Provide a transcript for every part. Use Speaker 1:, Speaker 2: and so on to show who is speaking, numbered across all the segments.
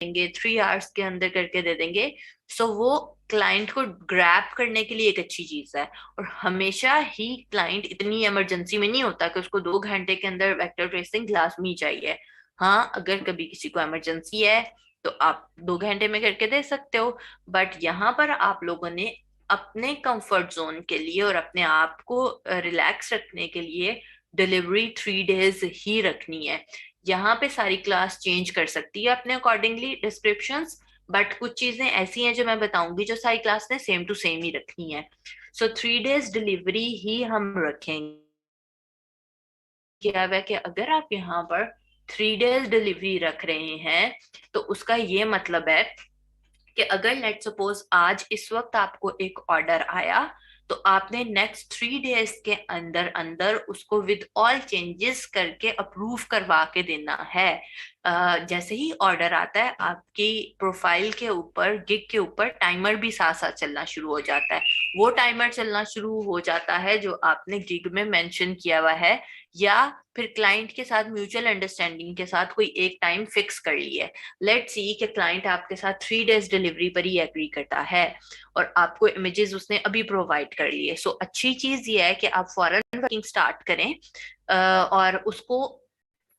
Speaker 1: देंगे, 3 आवर्स के अंदर करके दे देंगे, सो वो क्लाइंट को ग्रैब करने के लिए एक अच्छी चीज है। और हमेशा ही क्लाइंट इतनी इमरजेंसी में नहीं होता कि उसको 2 घंटे के अंदर वेक्टर ट्रेसिंग लाजमी चाहिए। हाँ, अगर कभी किसी को इमरजेंसी है तो आप 2 घंटे में करके दे सकते हो। बट यहाँ पर आप लोगों ने अपने कंफर्ट जोन के लिए और अपने आप को रिलैक्स रखने के लिए डिलीवरी 3 डेज ही रखनी है। यहाँ पे सारी क्लास चेंज कर सकती है अपने अकॉर्डिंगली डिस्क्रिप्शंस, बट कुछ चीजें ऐसी हैं जो मैं बताऊंगी जो सारी क्लास ने सेम टू सेम ही रखनी है। सो 3 डेज डिलीवरी ही हम रखेंगे। क्या है कि अगर आप यहाँ पर 3 डेज डिलीवरी रख रहे हैं तो उसका ये मतलब है कि अगर लेट सपोज आज इस वक्त आपको एक ऑर्डर आया, तो आपने नेक्स्ट 3 डेज के अंदर अंदर उसको विद ऑल चेंजेस करके अप्रूव करवा के देना है। जैसे ही ऑर्डर आता है आपकी प्रोफाइल के ऊपर, गिग के ऊपर टाइमर भी साथ साथ चलना शुरू हो जाता है। वो टाइमर चलना शुरू हो जाता है जो आपने गिग में मेंशन किया हुआ है, या फिर क्लाइंट के साथ म्यूचुअल अंडरस्टैंडिंग के साथ कोई एक टाइम फिक्स कर ली है। लेट्स सी कि क्लाइंट आपके साथ 3 डेज डिलीवरी पर ही एग्री करता है और आपको इमेजेस उसने अभी प्रोवाइड कर लिए। सो अच्छी चीज ये है कि आप फॉरन वर्किंग स्टार्ट करें और उसको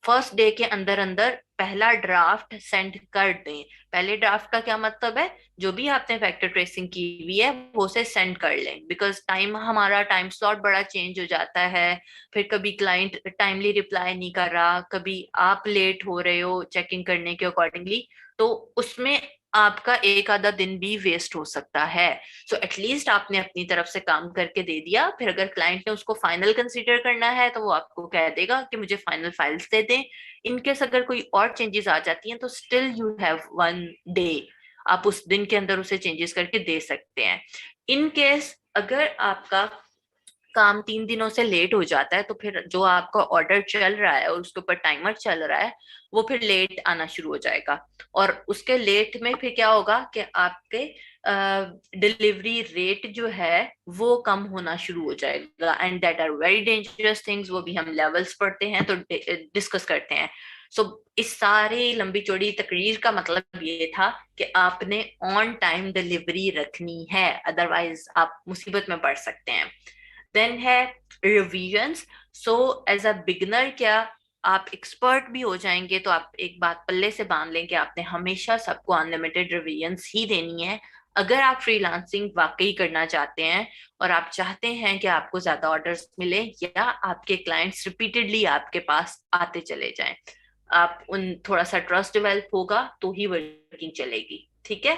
Speaker 1: फर्स्ट डे के अंदर अंदर पहला ड्राफ्ट सेंड कर दें। पहले ड्राफ्ट का क्या मतलब है, जो भी आपने वेक्टर ट्रेसिंग की हुई है वो से सेंड कर लें, बिकॉज हमारा टाइम स्लॉट बड़ा चेंज हो जाता है। फिर कभी क्लाइंट टाइमली रिप्लाई नहीं कर रहा, कभी आप लेट हो रहे हो चेकिंग करने के अकॉर्डिंगली, तो उसमें आपका एक आधा दिन भी वेस्ट हो सकता है। सो एटलीस्ट आपने अपनी तरफ से काम करके दे दिया। फिर अगर क्लाइंट ने उसको फाइनल कंसीडर करना है तो वो आपको कह देगा कि मुझे फाइनल फाइल्स दे दें। इनकेस अगर कोई और चेंजेस आ जाती हैं तो स्टिल यू हैव 1 डे, आप उस दिन के अंदर उसे चेंजेस करके दे सकते हैं। इन केस अगर आपका काम 3 दिनों से लेट हो जाता है तो फिर जो आपका ऑर्डर चल रहा है और उसके ऊपर टाइमर चल रहा है वो फिर लेट आना शुरू हो जाएगा। और उसके लेट में फिर क्या होगा कि आपके डिलीवरी रेट जो है वो कम होना शुरू हो जाएगा, and that are very dangerous things. वो भी हम लेवल्स पढ़ते हैं तो डिस्कस करते हैं। सो इस सारी लंबी चौड़ी तकरीर का मतलब ये था कि आपने ऑन टाइम डिलीवरी रखनी है, अदरवाइज आप मुसीबत में पड़ सकते हैं। देन है revisions. So as a beginner, क्या आप एक्सपर्ट भी हो जाएंगे तो आप एक बात पल्ले से बांध लें कि आपने हमेशा सबको अनलिमिटेड रिवीजन्स ही देनी है। अगर आप फ्रीलांसिंग वाकई करना चाहते हैं और आप चाहते हैं कि आपको ज्यादा ऑर्डर्स मिले या आपके क्लाइंट्स रिपीटेडली आपके पास आते चले जाएं, आप उन थोड़ा सा ट्रस्ट डेवलप होगा तो ही वर्किंग चलेगी। ठीक है।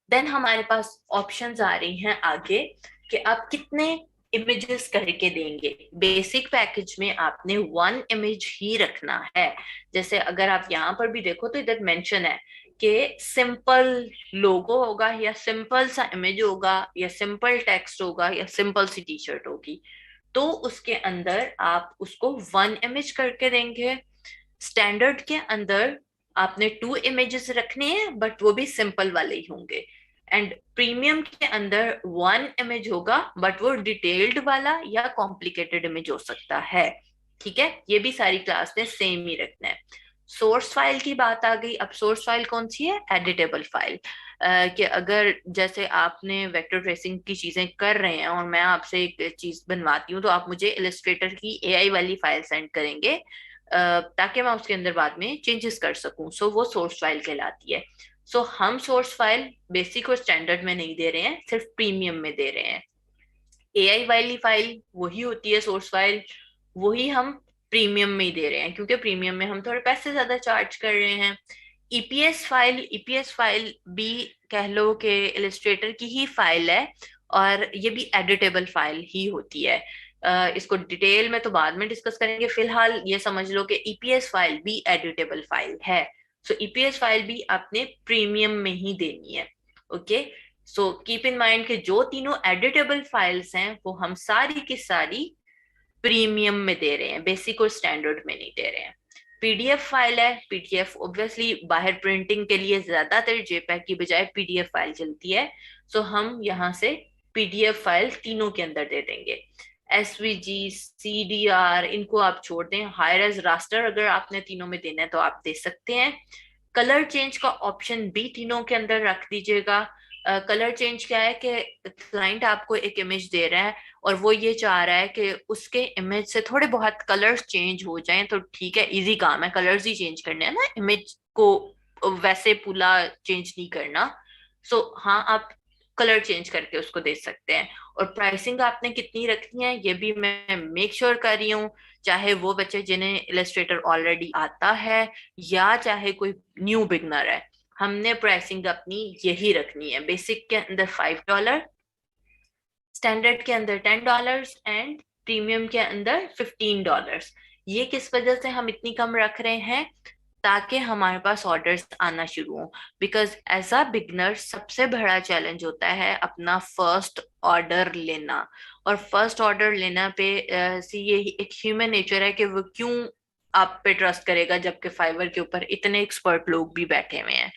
Speaker 1: देन हमारे पास ऑप्शंस आ रही हैं आगे कि आप कितने इमेजेस करके देंगे। बेसिक पैकेज में आपने 1 इमेज ही रखना है। जैसे अगर आप यहाँ पर भी देखो तो इधर मेंशन है कि सिंपल लोगो होगा या सिंपल सा इमेज होगा या सिंपल टेक्स्ट होगा या सिंपल सी टी शर्ट होगी, तो उसके अंदर आप उसको 1 इमेज करके देंगे। स्टैंडर्ड के अंदर आपने 2 इमेजेस रखने हैं बट वो भी सिंपल वाले ही होंगे। एंड प्रीमियम के अंदर 1 इमेज होगा बट वो डिटेल्ड वाला या कॉम्प्लिकेटेड इमेज हो सकता है। ठीक है, ये भी सारी क्लास में सेम ही रखना है। सोर्स फाइल की बात आ गई। अब सोर्स फाइल कौन सी है? Editable file. कि अगर जैसे आपने वेक्टर ट्रेसिंग की चीजें कर रहे हैं और मैं आपसे एक चीज बनवाती हूँ तो आप मुझे इलस्ट्रेटर की एआई वाली फाइल सेंड करेंगे ताकि मैं उसके अंदर बाद में चेंजेस कर सकूं। सो वो सोर्स फाइल कहलाती है। सो हम सोर्स फाइल बेसिक और स्टैंडर्ड में नहीं दे रहे हैं, सिर्फ प्रीमियम में दे रहे हैं। एआई वाली फाइल वही होती है सोर्स फाइल, वही हम प्रीमियम में ही दे रहे हैं क्योंकि प्रीमियम में हम थोड़े पैसे ज्यादा चार्ज कर रहे हैं। ईपीएस फाइल भी कह लो कि इलस्ट्रेटर की ही फाइल है और ये भी एडिटेबल फाइल ही होती है। इसको डिटेल में तो बाद में डिस्कस करेंगे, फिलहाल ये समझ लो कि ईपीएस फाइल भी एडिटेबल फाइल है। सो ईपीएस फाइल भी आपने प्रीमियम में ही देनी है। Okay. So keep in mind कि जो तीनों एडिटेबल फाइल्स हैं वो हम सारी की सारी प्रीमियम में दे रहे हैं, बेसिक और स्टैंडर्ड में नहीं दे रहे हैं। पीडीएफ फाइल है। पीडीएफ ऑब्वियसली बाहर प्रिंटिंग के लिए ज्यादातर जेपैग की बजाय पीडीएफ फाइल चलती है। सो हम यहाँ से पीडीएफ फाइल तीनों के अंदर दे देंगे। एसवीजी, सीडीआर, इनको आप छोड़ दें। हाई रेज रास्टर अगर आपने तीनों में देना है तो आप दे सकते हैं। कलर चेंज का ऑप्शन भी तीनों के अंदर रख दीजिएगा। कलर चेंज क्या है कि क्लाइंट आपको एक इमेज दे रहा है और वो ये चाह रहा है कि उसके इमेज से थोड़े बहुत कलर्स चेंज हो जाएं, तो ठीक है, इजी काम है, कलर्स ही चेंज करने हैं ना, इमेज को वैसे पूरा चेंज नहीं करना। सो हाँ, आप कलर चेंज करके उसको दे सकते हैं। और प्राइसिंग आपने कितनी रखनी है ये भी मैं मेक श्योर कर रही हूँ, चाहे वो बच्चे जिन्हें इलस्ट्रेटर ऑलरेडी आता है या चाहे कोई न्यू बिगनर है, हमने प्राइसिंग अपनी यही रखनी है। बेसिक के अंदर $5, स्टैंडर्ड के अंदर $10 एंड प्रीमियम के अंदर $15। ये किस वजह से हम इतनी कम रख रहे हैं? ताकि हमारे पास ऑर्डर्स आना शुरू हो। बिकॉज एज अ बिगनर सबसे बड़ा चैलेंज होता है अपना फर्स्ट ऑर्डर लेना। और फर्स्ट ऑर्डर लेना पे ये एक ह्यूमन नेचर है कि वो क्यों आप पे ट्रस्ट करेगा जबकि फाइवर के ऊपर इतने एक्सपर्ट लोग भी बैठे हुए हैं।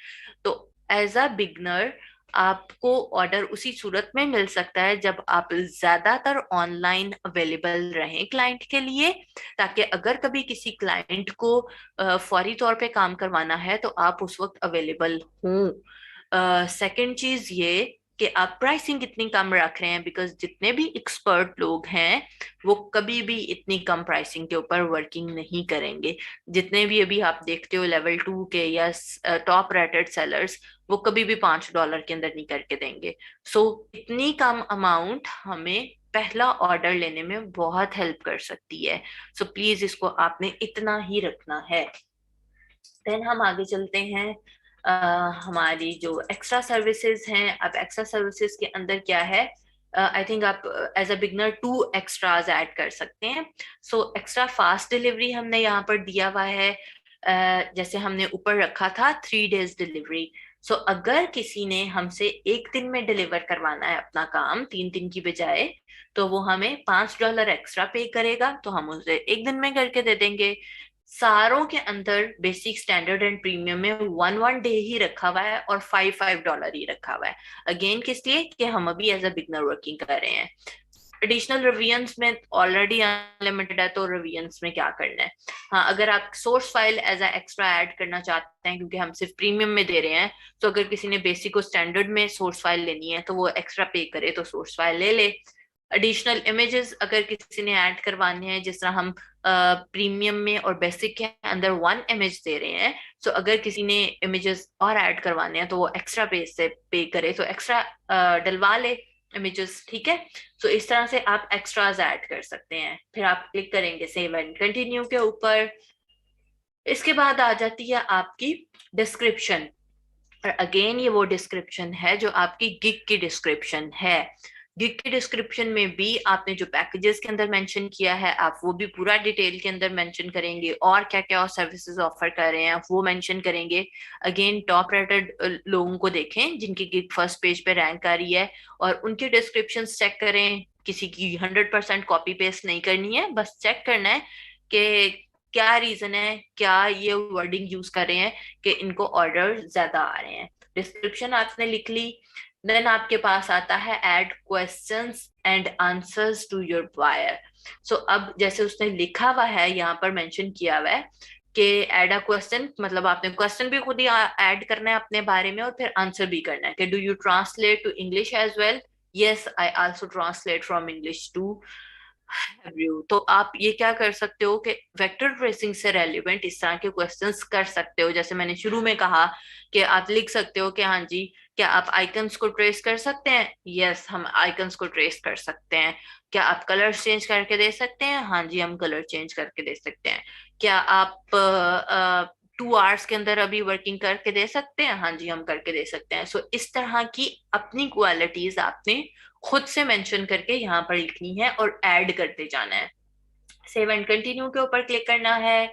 Speaker 1: तो एज अ बिगनर आपको ऑर्डर उसी सूरत में मिल सकता है जब आप ज्यादातर ऑनलाइन अवेलेबल रहें क्लाइंट के लिए, ताकि अगर कभी किसी क्लाइंट को फौरी तौर पे काम करवाना है तो आप उस वक्त अवेलेबल हों। सेकंड चीज ये कि आप प्राइसिंग इतनी कम रख रहे हैं बिकॉज जितने भी एक्सपर्ट लोग हैं वो कभी भी इतनी कम प्राइसिंग के ऊपर वर्किंग नहीं करेंगे। जितने भी अभी आप देखते हो लेवल 2 के या टॉप रेटेड सेलर्स, वो कभी भी $5 के अंदर नहीं करके देंगे। सो इतनी कम अमाउंट हमें पहला ऑर्डर लेने में बहुत हेल्प कर सकती है। सो प्लीज इसको आपने इतना ही रखना है। देन हम आगे चलते हैं। हमारी जो एक्स्ट्रा सर्विसेज हैं, अब एक्स्ट्रा सर्विसेज के अंदर क्या है, आई थिंक आप as a beginner 2 extras add कर सकते हैं। सो एक्स्ट्रा फास्ट डिलीवरी हमने यहाँ पर दिया हुआ है। जैसे हमने ऊपर रखा था 3 days डिलीवरी। सो अगर किसी ने हमसे एक दिन में डिलीवर करवाना है अपना काम 3 दिन की बजाय, तो वो हमें $5 एक्स्ट्रा पे करेगा, तो हम उसे एक दिन में करके दे देंगे। सारों के अंदर बेसिक, स्टैंडर्ड एंड प्रीमियम में 1 1 डे ही रखा हुआ है और $5 ही रखा हुआ है। अगेन किस लिए? कि हम अभी एज अ बिगनर वर्किंग कर रहे हैं। एडिशनल रिविजन्स में ऑलरेडी अनलिमिटेड है, तो रिविजन्स में क्या करना है? हाँ, अगर आप source file as a extra add करना चाहते हैं क्योंकि हम सिर्फ प्रीमियम में दे रहे हैं, तो अगर किसी ने बेसिक और स्टैंडर्ड में सोर्स फाइल लेनी है तो वो एक्स्ट्रा पे करे तो सोर्स फाइल ले ले। एडिशनल इमेजेस अगर किसी ने ऐड करवाने हैं, जिस तरह हम प्रीमियम में और बेसिक के अंदर 1 इमेज दे रहे हैं, तो अगर किसी ने इमेजेस और ऐड करवाने हैं तो वो एक्स्ट्रा पे से पे करे, तो एक्स्ट्रा डलवा ले इमेजेस। ठीक है, तो इस तरह से आप एक्स्ट्राज ऐड कर सकते हैं। फिर आप क्लिक करेंगे सेव एंड कंटिन्यू के ऊपर। इसके बाद आ जाती है आपकी डिस्क्रिप्शन। और अगेन ये वो डिस्क्रिप्शन है जो आपकी गिग की डिस्क्रिप्शन है। गिग की डिस्क्रिप्शन में भी आपने जो पैकेजेस के अंदर मेंशन किया है, आप वो भी पूरा डिटेल के अंदर मेंशन करेंगे, और क्या क्या और सर्विसेज ऑफर कर रहे हैं वो मेंशन करेंगे। अगेन टॉप रेटेड लोगों को देखें जिनकी गिग फर्स्ट पेज पे रैंक आ रही है, और उनके डिस्क्रिप्शन चेक करें। किसी की 100% कॉपी पेस्ट नहीं करनी है, बस चेक करना है कि क्या रीजन है, क्या ये वर्डिंग यूज कर रहे हैं कि इनको ऑर्डर ज्यादा आ रहे हैं। डिस्क्रिप्शन आपने लिख ली। देन आपके पास आता है ad questions and answers to your buyer. So अब जैसे उसने लिखा हुआ है यहाँ पर मेंशन किया हुआ है कि ऐड अ क्वेश्चन, मतलब आपने क्वेश्चन भी खुद ही ऐड करना है अपने बारे में और फिर आंसर भी करना है कि do you translate to English as well. Yes, I also translate from English to view. तो आप ये क्या कर सकते हो कि वेक्टर ट्रेसिंग से रेलिवेंट इस तरह के क्वेश्चंस कर सकते हो। जैसे मैंने शुरू में कहा कि आप लिख सकते हो कि हाँ जी, क्या आप आइकन्स को ट्रेस कर सकते हैं? यस, हम आइकन्स को ट्रेस कर सकते हैं। क्या आप कलर चेंज करके दे सकते हैं? हाँ जी, हम कलर चेंज करके दे सकते हैं। क्या आप 2 आवर्स के अंदर अभी वर्किंग करके दे सकते हैं? हाँ जी, हम करके दे सकते हैं। सो इस तरह की अपनी क्वालिटीज आपने खुद से मेंशन करके यहाँ पर लिखनी है और ऐड करते जाना है। सेव एंड कंटिन्यू के ऊपर क्लिक करना है।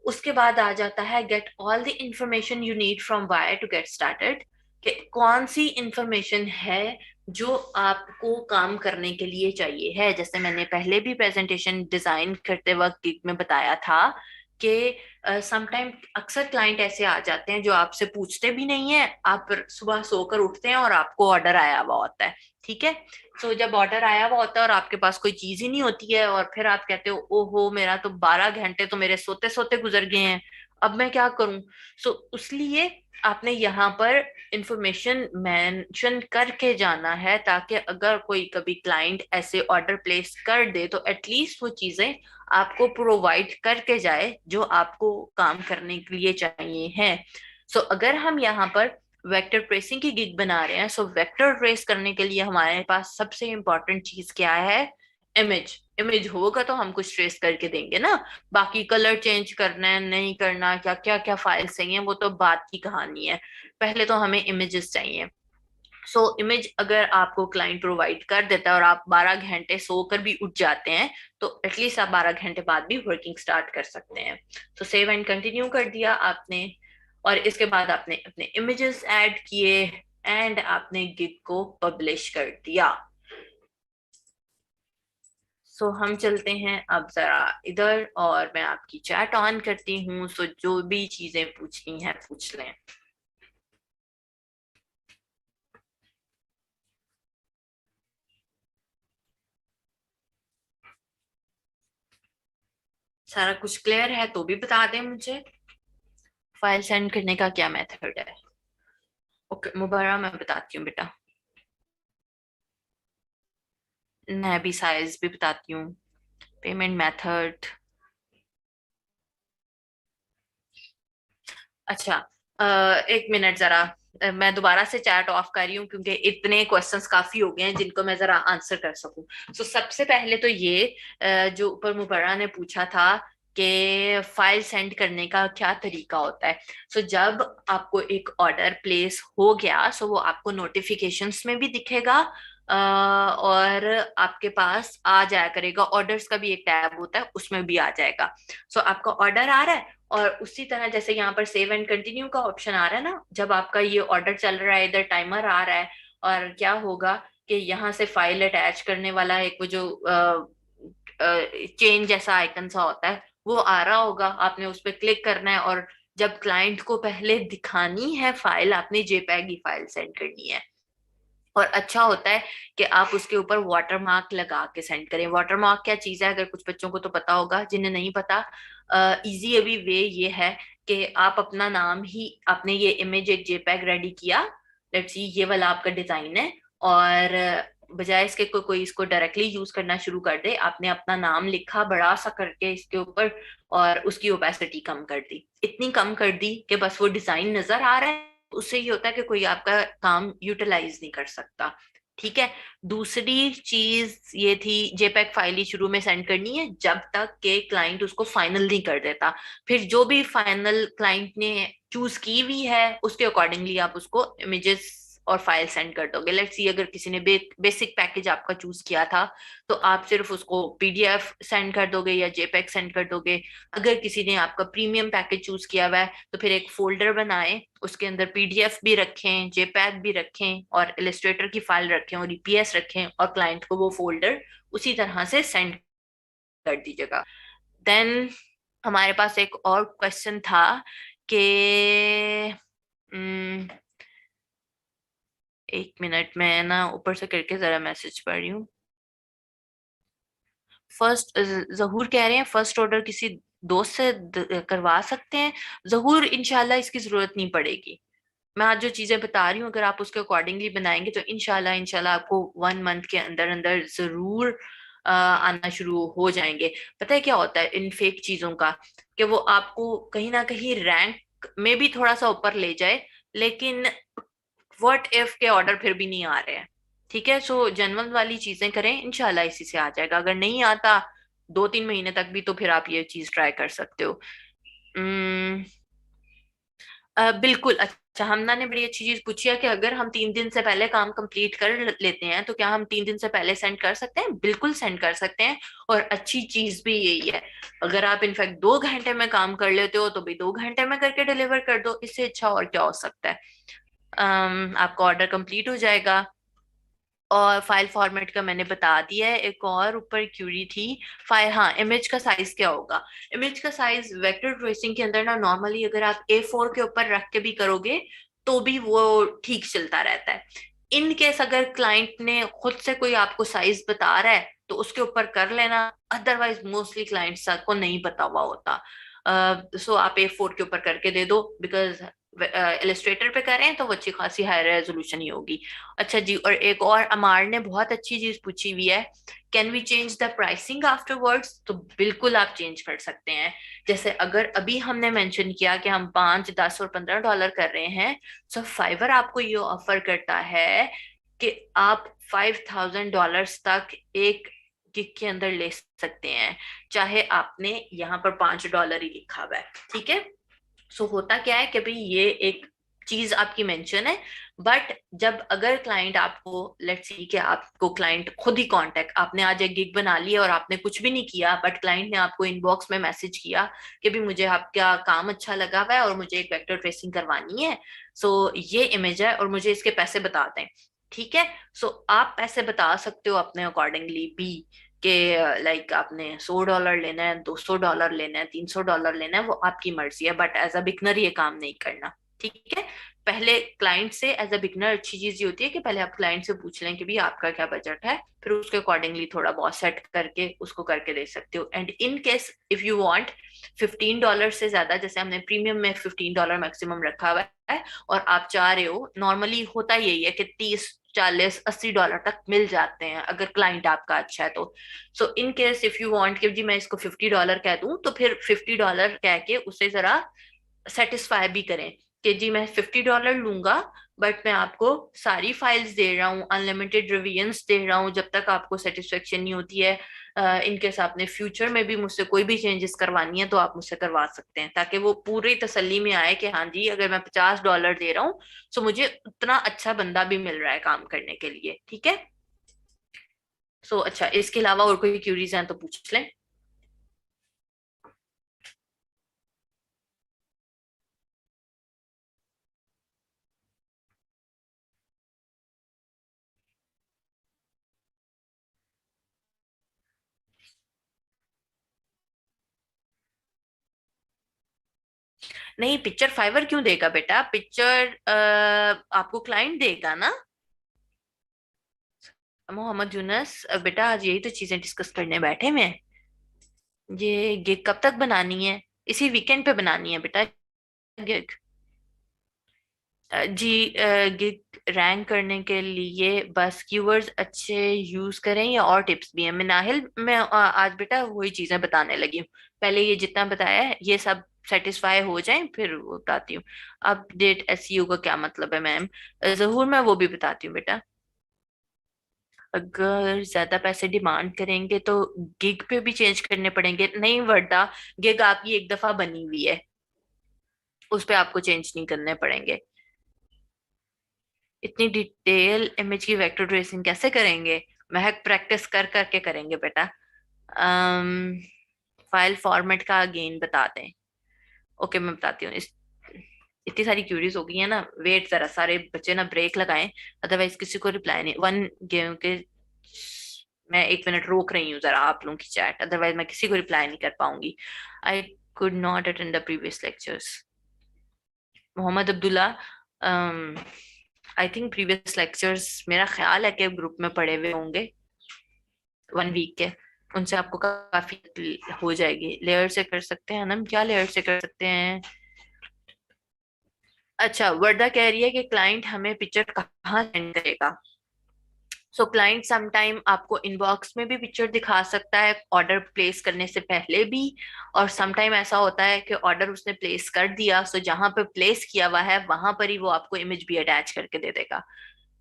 Speaker 1: उसके बाद आ जाता है get all the information you need from wire to get started, कि कौन सी इंफॉर्मेशन है जो आपको काम करने के लिए चाहिए है। जैसे मैंने पहले भी प्रेजेंटेशन डिजाइन करते वक्त गिग में बताया था कि समटाइम अक्सर क्लाइंट ऐसे आ जाते हैं जो आपसे पूछते भी नहीं है, आप सुबह सोकर उठते हैं और आपको ऑर्डर आया हुआ होता है। ठीक है, सो जब ऑर्डर आया हुआ होता है और आपके पास कोई चीज ही नहीं होती है, और फिर आप कहते हो ओहो, मेरा तो 12 घंटे तो मेरे सोते सोते गुजर गए हैं, अब मैं क्या करूं? सो उसलिए आपने यहाँ पर इंफॉर्मेशन मेंशन करके जाना है, ताकि अगर कोई कभी क्लाइंट ऐसे ऑर्डर प्लेस कर दे तो एटलीस्ट वो चीजें आपको प्रोवाइड करके जाए जो आपको काम करने के लिए चाहिए हैं। सो अगर हम यहाँ पर वेक्टर ट्रेसिंग की गिग बना रहे हैं, सो वेक्टर ट्रेस करने के लिए हमारे पास सबसे इंपॉर्टेंट चीज क्या है? इमेज। इमेज होगा तो हम कुछ ट्रेस करके देंगे ना। बाकी कलर चेंज करना है नहीं करना, क्या क्या क्या फाइल्स चाहिए, वो तो बात की कहानी है। पहले तो हमें इमेजेस चाहिए। सो इमेज अगर आपको क्लाइंट प्रोवाइड कर देता है और आप 12 घंटे सोकर भी उठ जाते हैं, तो एटलीस्ट आप 12 घंटे बाद भी वर्किंग स्टार्ट कर सकते हैं। तो सेव एंड कंटिन्यू कर दिया आपने, और इसके बाद आपने अपने इमेजेस ऐड किए, एंड आपने गिग को पब्लिश कर दिया। सो हम चलते हैं अब जरा इधर, और मैं आपकी चैट ऑन करती हूँ। सो जो भी चीजें पूछनी है पूछ लें। सारा कुछ क्लियर है तो भी बता दें मुझे। फाइल सेंड करने का क्या मेथड है? ओके मुबारा, मैं बताती हूँ बेटा। मैं भी साइज भी बताती हूँ। Payment method. अच्छा, एक मिनट जरा। मैं दोबारा से चैट ऑफ कर रही हूँ क्योंकि इतने क्वेश्चंस काफी हो गए हैं जिनको मैं जरा आंसर कर सकूं। सो सबसे पहले तो ये जो ऊपर मुबर्रा ने पूछा था कि फाइल सेंड करने का क्या तरीका होता है। सो जब आपको एक ऑर्डर प्लेस हो गया, सो वो आपको नोटिफिकेशंस में भी दिखेगा, और आपके पास आ जाया करेगा। ऑर्डर्स का भी एक टैब होता है, उसमें भी आ जाएगा। सो आपका ऑर्डर आ रहा है, और उसी तरह जैसे यहाँ पर सेव एंड कंटिन्यू का ऑप्शन आ रहा है ना, जब आपका ये ऑर्डर चल रहा है, इधर टाइमर आ रहा है, और क्या होगा कि यहाँ से फाइल अटैच करने वाला एक वो जो चेंज जैसा आइकन सा होता है, वो आ रहा होगा। आपने उस पर क्लिक करना है, और जब क्लाइंट को पहले दिखानी है फाइल, आपने जेपैग की फाइल सेंड करनी है। और अच्छा होता है कि आप उसके ऊपर वाटर मार्क लगा के सेंड करें। वाटर मार्क क्या चीज है, अगर कुछ बच्चों को तो पता होगा, जिन्हें नहीं पता, इजी अभी वे ये है कि आप अपना नाम ही, आपने ये इमेज एक जेपैग रेडी किया, लेट्स सी ये वाला आपका डिजाइन है, और बजाय इसके कोई इसको डायरेक्टली यूज करना शुरू कर दे, आपने अपना नाम लिखा बड़ा सा करके इसके ऊपर, और उसकी ओपेसिटी कम कर दी, इतनी कम कर दी कि बस वो डिजाइन नजर आ रहा है। उससे ये होता है कि कोई आपका काम यूटिलाइज नहीं कर सकता। ठीक है। दूसरी चीज ये थी, जेपैग फाइल ही शुरू में सेंड करनी है जब तक के क्लाइंट उसको फाइनल नहीं कर देता। फिर जो भी फाइनल क्लाइंट ने चूज की हुई है, उसके अकॉर्डिंगली आप उसको इमेजेस और फाइल सेंड कर दोगे। लेट्स सी अगर किसी ने बेसिक पैकेज आपका चूज किया था, तो आप सिर्फ उसको पीडीएफ सेंड कर दोगे या जेपैग सेंड कर दोगे। अगर किसी ने आपका प्रीमियम पैकेज चूज किया हुआ है, तो फिर एक फोल्डर बनाए, उसके अंदर पीडीएफ भी रखें, जेपैग भी रखें, और इलिस्ट्रेटर की फाइल रखें, और ईपीएस रखें, और क्लाइंट को वो फोल्डर उसी तरह से सेंड कर दीजिएगा। देन हमारे पास एक और क्वेश्चन था कि एक मिनट, मैं ना ऊपर से करके जरा मैसेज पढ़ रही हूँ। फर्स्ट, जहूर कह रहे हैं फर्स्ट ऑर्डर किसी दोस्त से करवा सकते हैं। जहूर इंशाल्लाह इसकी जरूरत नहीं पड़ेगी। मैं आज जो चीजें बता रही हूँ, अगर आप उसके अकॉर्डिंगली बनाएंगे तो इंशाल्लाह इंशाल्लाह आपको 1 मंथ के अंदर अंदर जरूर आना शुरू हो जाएंगे। पता है क्या होता है इन फेक चीजों का, कि वो आपको कहीं ना कहीं रैंक में भी थोड़ा सा ऊपर ले जाए, लेकिन व्हाट इफ के ऑर्डर फिर भी नहीं आ रहे हैं। ठीक है। सो जनरल वाली चीजें करें, इंशाल्लाह इसी से आ जाएगा। अगर नहीं आता 2-3 महीने तक भी, तो फिर आप ये चीज ट्राई कर सकते हो। अम्म, बिल्कुल। अच्छा, हमना ने बड़ी अच्छी चीज पूछी है कि अगर हम 3 दिन से पहले काम कंप्लीट कर लेते हैं, तो क्या हम 3 दिन से पहले सेंड कर सकते हैं? बिल्कुल सेंड कर सकते हैं। और अच्छी चीज भी यही है, अगर आप इनफैक्ट 2 घंटे में काम कर लेते हो, तो भी 2 घंटे में करके डिलीवर कर दो। इससे अच्छा और क्या हो सकता है। आपका ऑर्डर कंप्लीट हो जाएगा। और फाइल फॉर्मेट का मैंने बता दिया है। एक और ऊपर क्यूरी थी, फाइल, हाँ, इमेज का साइज क्या होगा? इमेज का साइज वेक्टर ट्रेसिंग के अंदर ना, नॉर्मली अगर आप A4 के ऊपर रख के भी करोगे तो भी वो ठीक चलता रहता है। इन केस अगर क्लाइंट ने खुद से कोई आपको साइज बता रहा है, तो उसके ऊपर कर लेना, अदरवाइज मोस्टली क्लाइंट्स को नहीं पता हुआ होता। सो आप A4 के ऊपर करके दे दो, बिकॉज इलस्ट्रेटर पे करें तो वो अच्छी खासी हाई रेजोल्यूशन ही होगी। अच्छा जी, और एक और अमार ने बहुत अच्छी चीज पूछी हुई है, can we change the pricing afterwards? तो बिल्कुल आप चेंज कर सकते हैं। जैसे अगर अभी हमने मेंशन किया कि हम 5, 10 और 15 डॉलर कर रहे हैं, तो फाइवर आपको ये ऑफर करता है कि आप $5,000 तक एक गिग के अंदर ले सकते हैं, चाहे आपने यहाँ पर $5 ही लिखा हुआ है। ठीक है। सो होता क्या है कि भाई ये एक चीज आपकी मेंशन है, बट जब अगर क्लाइंट आपको, लेट्स सी कि आपको क्लाइंट खुद ही कांटेक्ट, आपने आज एक गिग बना ली है और आपने कुछ भी नहीं किया, बट क्लाइंट ने आपको इनबॉक्स में मैसेज किया कि भी मुझे आपका काम अच्छा लगा हुआ है और मुझे एक वेक्टर ट्रेसिंग करवानी है, सो ये इमेज है और मुझे इसके पैसे बता दें। ठीक है। सो आप पैसे बता सकते हो अपने अकॉर्डिंगली भी, कि लाइक आपने $100 लेना है, $200 लेना है, $300 लेना है, वो आपकी मर्जी है, बट एज अ बिगनर ये काम नहीं करना। ठीक है। पहले क्लाइंट से, एज अ बिगनर अच्छी चीज ये होती है कि पहले आप क्लाइंट से पूछ लें कि भी आपका क्या बजट है, फिर उसके अकॉर्डिंगली थोड़ा बहुत सेट करके उसको करके दे सकते हो। And in case if you want $15 से ज्यादा, जैसे हमने प्रीमियम में $15 मैक्सिमम रखा हुआ है, और आप चाह रहे हो, नॉर्मली होता यही है कि 30, 40, $80 तक मिल जाते हैं अगर क्लाइंट आपका अच्छा है तो। So in case if you want कि जी मैं इसको $50 कह दूं, तो फिर $50 कह के उसे जरा सेटिस्फाई भी करें कि जी मैं $50 लूंगा, बट मैं आपको सारी फाइल्स दे रहा हूँ, अनलिमिटेड रिवीजन्स दे रहा हूँ, जब तक आपको सेटिस्फेक्शन नहीं होती है। इनकेस आपने फ्यूचर में भी मुझसे कोई भी चेंजेस करवानी है तो आप मुझसे करवा सकते हैं, ताकि वो पूरी तसल्ली में आए कि हाँ जी, अगर मैं $50 दे रहा हूँ तो मुझे उतना अच्छा बंदा भी मिल रहा है काम करने के लिए। ठीक है। सो अच्छा, इसके अलावा और कोई क्यूरीज हैं तो पूछ लें। नहीं, पिक्चर फाइवर क्यों देगा बेटा? पिक्चर आपको क्लाइंट देगा ना। मोहम्मद यूनस, बेटा आज यही तो चीजें डिस्कस करने बैठे हैं। ये गिग कब तक बनानी है? इसी वीकेंड पे बनानी है बेटा गिग। जी, गिग रैंक करने के लिए बस कीवर्ड्स अच्छे यूज करें या और टिप्स भी हैं? मिनाहिल, मैं आज बेटा वही चीजें बताने लगी हूँ। पहले ये जितना बताया है ये सब सेटिस्फाई हो जाए फिर वो बताती हूँ। अपडेट एसईओ का क्या मतलब है मैम? जहूर, मैं वो भी बताती हूँ बेटा। अगर ज्यादा पैसे डिमांड करेंगे तो गिग पे भी चेंज करने पड़ेंगे? नहीं वर्दा, गिग आपकी एक दफा बनी हुई है, उस पे आपको चेंज नहीं करने पड़ेंगे। इतनी डिटेल इमेज की वेक्टर ट्रेसिंग कैसे करेंगे? महक प्रैक्टिस कर करके करेंगे बेटा। अम्म फाइल फॉर्मेट का अगेन बता दें। ओके, मैं बताती हूँ। इस इतनी सारी क्यूरीज हो गई है ना, वेट जरा, सारे बच्चे ना ब्रेक लगाएं, अदरवाइज किसी को रिप्लाई नहीं, वन गेम के, मैं 1 मिनट रोक रही हूँ जरा आप लोगों की चैट, अदरवाइज मैं किसी को रिप्लाई नहीं कर पाऊंगी। I could not attend the previous lectures. Mohammad Abdullah, I think previous lectures मेरा ख्याल है कि ग्रुप में पढ़े हुए होंगे 1 वीक के, उनसे आपको काफी हो जाएगी। लेयर से कर सकते हैं ना, क्या लेयर से कर सकते हैं? अच्छा, वर्दा कह रही है कि क्लाइंट हमें पिक्चर कहाँ सेंड करेगा। सो क्लाइंट समटाइम आपको इनबॉक्स में भी पिक्चर दिखा सकता है ऑर्डर प्लेस करने से पहले भी, और समटाइम ऐसा होता है कि ऑर्डर उसने प्लेस कर दिया, सो जहां पे प्लेस किया हुआ है वहां पर ही वो आपको इमेज भी अटैच करके दे देगा।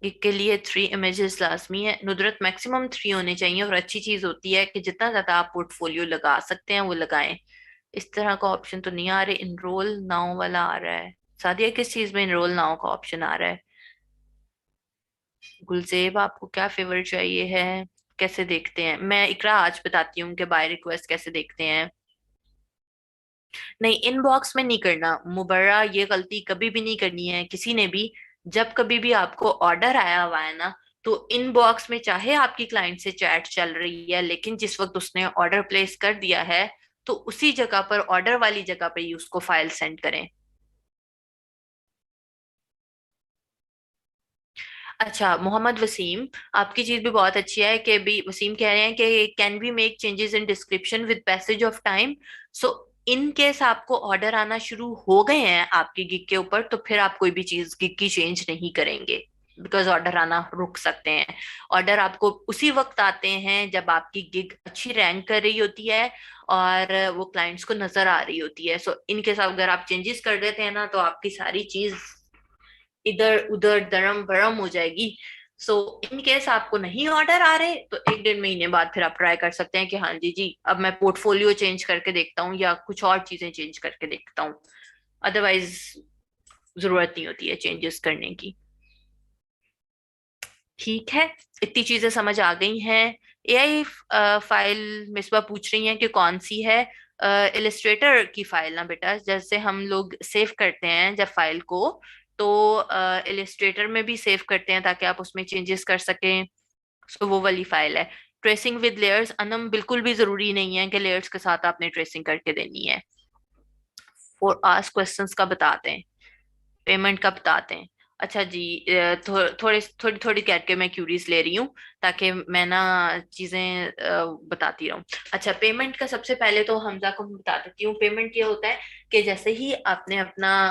Speaker 1: के लिए 3 इमेजेस लाजमी है नुदरत, मैक्सिमम 3 होने चाहिए, और अच्छी चीज होती है कि जितना ज्यादा आप पोर्टफोलियो लगा सकते हैं वो लगाएं। इस तरह का ऑप्शन तो नहीं आ रहे, इनरोल नाउ वाला आ रहा है। सादिया, किस चीज में इनरोल नाउ का ऑप्शन आ रहा है? गुलजेब, आपको क्या फेवर चाहिए है? कैसे देखते हैं? मैं इकरा आज बताती हूँ कि बाय रिक्वेस्ट कैसे देखते हैं। नहीं, इनबॉक्स में नहीं करना मुबर्रा, ये गलती कभी भी नहीं करनी है किसी ने भी। जब कभी भी आपको ऑर्डर आया हुआ है ना, तो इनबॉक्स में चाहे आपकी क्लाइंट से चैट चल रही है, लेकिन जिस वक्त उसने ऑर्डर प्लेस कर दिया है, तो उसी जगह पर, ऑर्डर वाली जगह पर ही उसको फाइल सेंड करें। अच्छा मोहम्मद वसीम, आपकी चीज भी बहुत अच्छी है कि भी वसीम कह रहे हैं कि can we make changes in description with passage of time? So in case आपको ऑर्डर आना शुरू हो गए हैं आपकी गिग के ऊपर, तो फिर आप कोई भी चीज गिग की चेंज नहीं करेंगे, बिकॉज ऑर्डर आना रुक सकते हैं। ऑर्डर आपको उसी वक्त आते हैं जब आपकी गिग अच्छी रैंक कर रही होती है और वो क्लाइंट्स को नजर आ रही होती है। सो इन केस अगर आप चेंजेस कर देते हैं ना, तो आपकी सारी चीज इधर उधर दरम भरम हो जाएगी। सो इन केस आपको नहीं ऑर्डर आ रहे, तो 1-1.5 महीने बाद फिर आप ट्राई कर सकते हैं कि हाँ जी जी अब मैं पोर्टफोलियो चेंज करके देखता हूँ या कुछ और चीजें चेंज करके देखता हूँ। अदरवाइज जरूरत नहीं होती है चेंजेस करने की। ठीक है, इतनी चीजें समझ आ गई हैं। एआई फाइल मिसबा पूछ रही हैं कि कौन सी है। इलिस्ट्रेटर की फाइल ना बेटा, जैसे हम लोग सेव करते हैं जब फाइल को, तो इलिस्ट्रेटर में भी सेव करते हैं ताकि आप उसमें चेंजेस कर सकें। सो वो वाली फाइल है। ट्रेसिंग विद लेयर्स अनम, बिल्कुल भी जरूरी नहीं है कि लेयर्स के साथ आपने ट्रेसिंग करके देनी है। फॉर आस्क क्वेश्चंस का बताते हैं, पेमेंट का बताते हैं। अच्छा जी, थोड़ी थोड़ी करके मैं क्यूरीज ले रही हूँ ताकि मैं ना चीजें बताती रहूँ। अच्छा, पेमेंट का सबसे पहले तो हमजा को मैं बता देती हूँ। पेमेंट ये होता है कि जैसे ही आपने अपना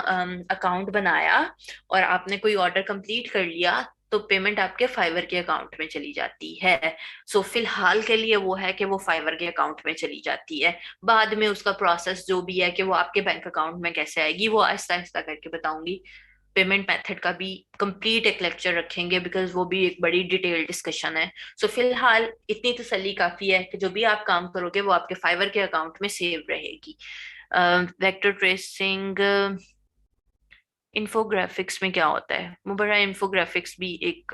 Speaker 1: अकाउंट बनाया और आपने कोई ऑर्डर कंप्लीट कर लिया, तो पेमेंट आपके फाइवर के अकाउंट में चली जाती है। सो फिलहाल के लिए वो है कि वो फाइवर के अकाउंट में चली जाती है। बाद में उसका प्रोसेस जो भी है कि वो आपके बैंक अकाउंट में कैसे आएगी, वो आहिस्ता आहिस्ता करके बताऊंगी। पेमेंट मेथड का भी कंप्लीट एक लेक्चर रखेंगे, बिकॉज वो भी एक बड़ी डिटेल डिस्कशन है। सो फिलहाल इतनी तसल्ली काफी है कि जो भी आप काम करोगे वो आपके फाइवर के अकाउंट में सेव रहेगी। वेक्टर ट्रेसिंग, इन्फोग्राफिक्स में क्या होता है मुबरा? इन्फोग्राफिक्स भी एक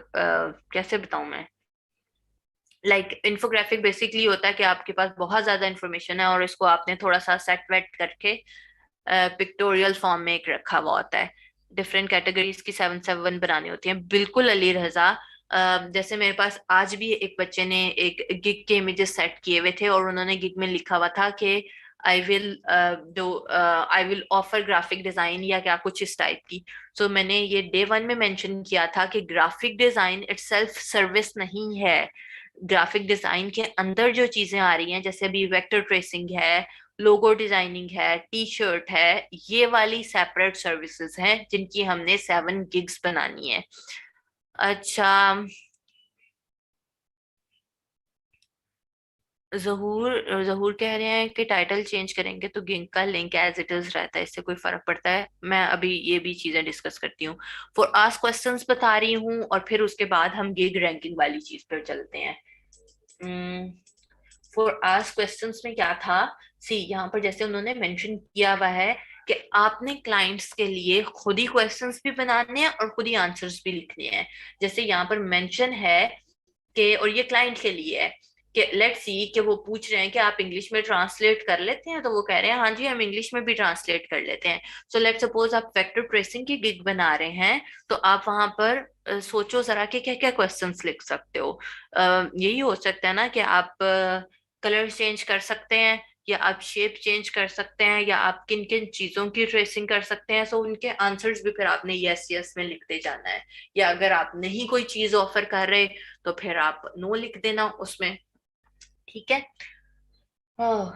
Speaker 1: कैसे बताऊं मैं, लाइक इन्फोग्राफिक बेसिकली होता है कि आपके पास बहुत ज्यादा इंफॉर्मेशन है और इसको आपने थोड़ा सा सेट वेट करके पिक्टोरियल फॉर्म में एक रखा हुआ होता है। डिफरेंट कैटेगरीज की 7-7 बनानी होती हैं, बिल्कुल अली रजा। जैसे मेरे पास आज भी एक बच्चे ने एक गिग के इमेजेस सेट किए हुए थे और उन्होंने गिग में लिखा हुआ था कि I will offer graphic design या क्या कुछ इस टाइप की। सो मैंने ये डे 1 में मेंशन किया था कि ग्राफिक डिजाइन इटसेल्फ सर्विस नहीं है। ग्राफिक डिजाइन के अंदर जो चीजें आ रही हैं, जैसे अभी वेक्टर ट्रेसिंग है, लोगो डिजाइनिंग है, टी शर्ट है, ये वाली सेपरेट सर्विसेज हैं जिनकी हमने 7 गिग्स बनानी है। अच्छा, जहूर जहूर कह रहे हैं कि टाइटल चेंज करेंगे तो गिग का लिंक एज इट इज रहता है, इससे कोई फर्क पड़ता है? मैं अभी ये भी चीजें डिस्कस करती हूँ। फॉर आस्क क्वेश्चंस बता रही हूँ और फिर उसके बाद हम गिग रैंकिंग वाली चीज पर चलते हैं। फॉर आस्क क्वेश्चंस में क्या था? सी, यहाँ पर जैसे उन्होंने मेंशन किया हुआ है कि आपने क्लाइंट्स के लिए खुद ही क्वेश्चंस भी बनाने हैं और खुद ही आंसर्स भी लिखने हैं। जैसे यहाँ पर मेंशन है कि, और ये क्लाइंट के लिए है कि लेट्स सी कि वो पूछ रहे हैं कि आप इंग्लिश में ट्रांसलेट कर लेते हैं, तो वो कह रहे हैं हाँ जी हम इंग्लिश में भी ट्रांसलेट कर लेते हैं। सो लेट्स सपोज आप वेक्टर ट्रेसिंग की गिग बना रहे हैं, तो आप वहां पर सोचो जरा कि क्या क्या क्वेश्चंस लिख सकते हो। यही हो सकता है ना कि आप कलर चेंज कर सकते हैं, या आप शेप चेंज कर सकते हैं, या आप किन किन चीजों की ट्रेसिंग कर सकते हैं। सो उनके आंसर्स भी फिर आपने यस यस में लिखते जाना है। या अगर आप नहीं कोई चीज ऑफर कर रहे, तो फिर आप नो लिख देना उसमें। ठीक है।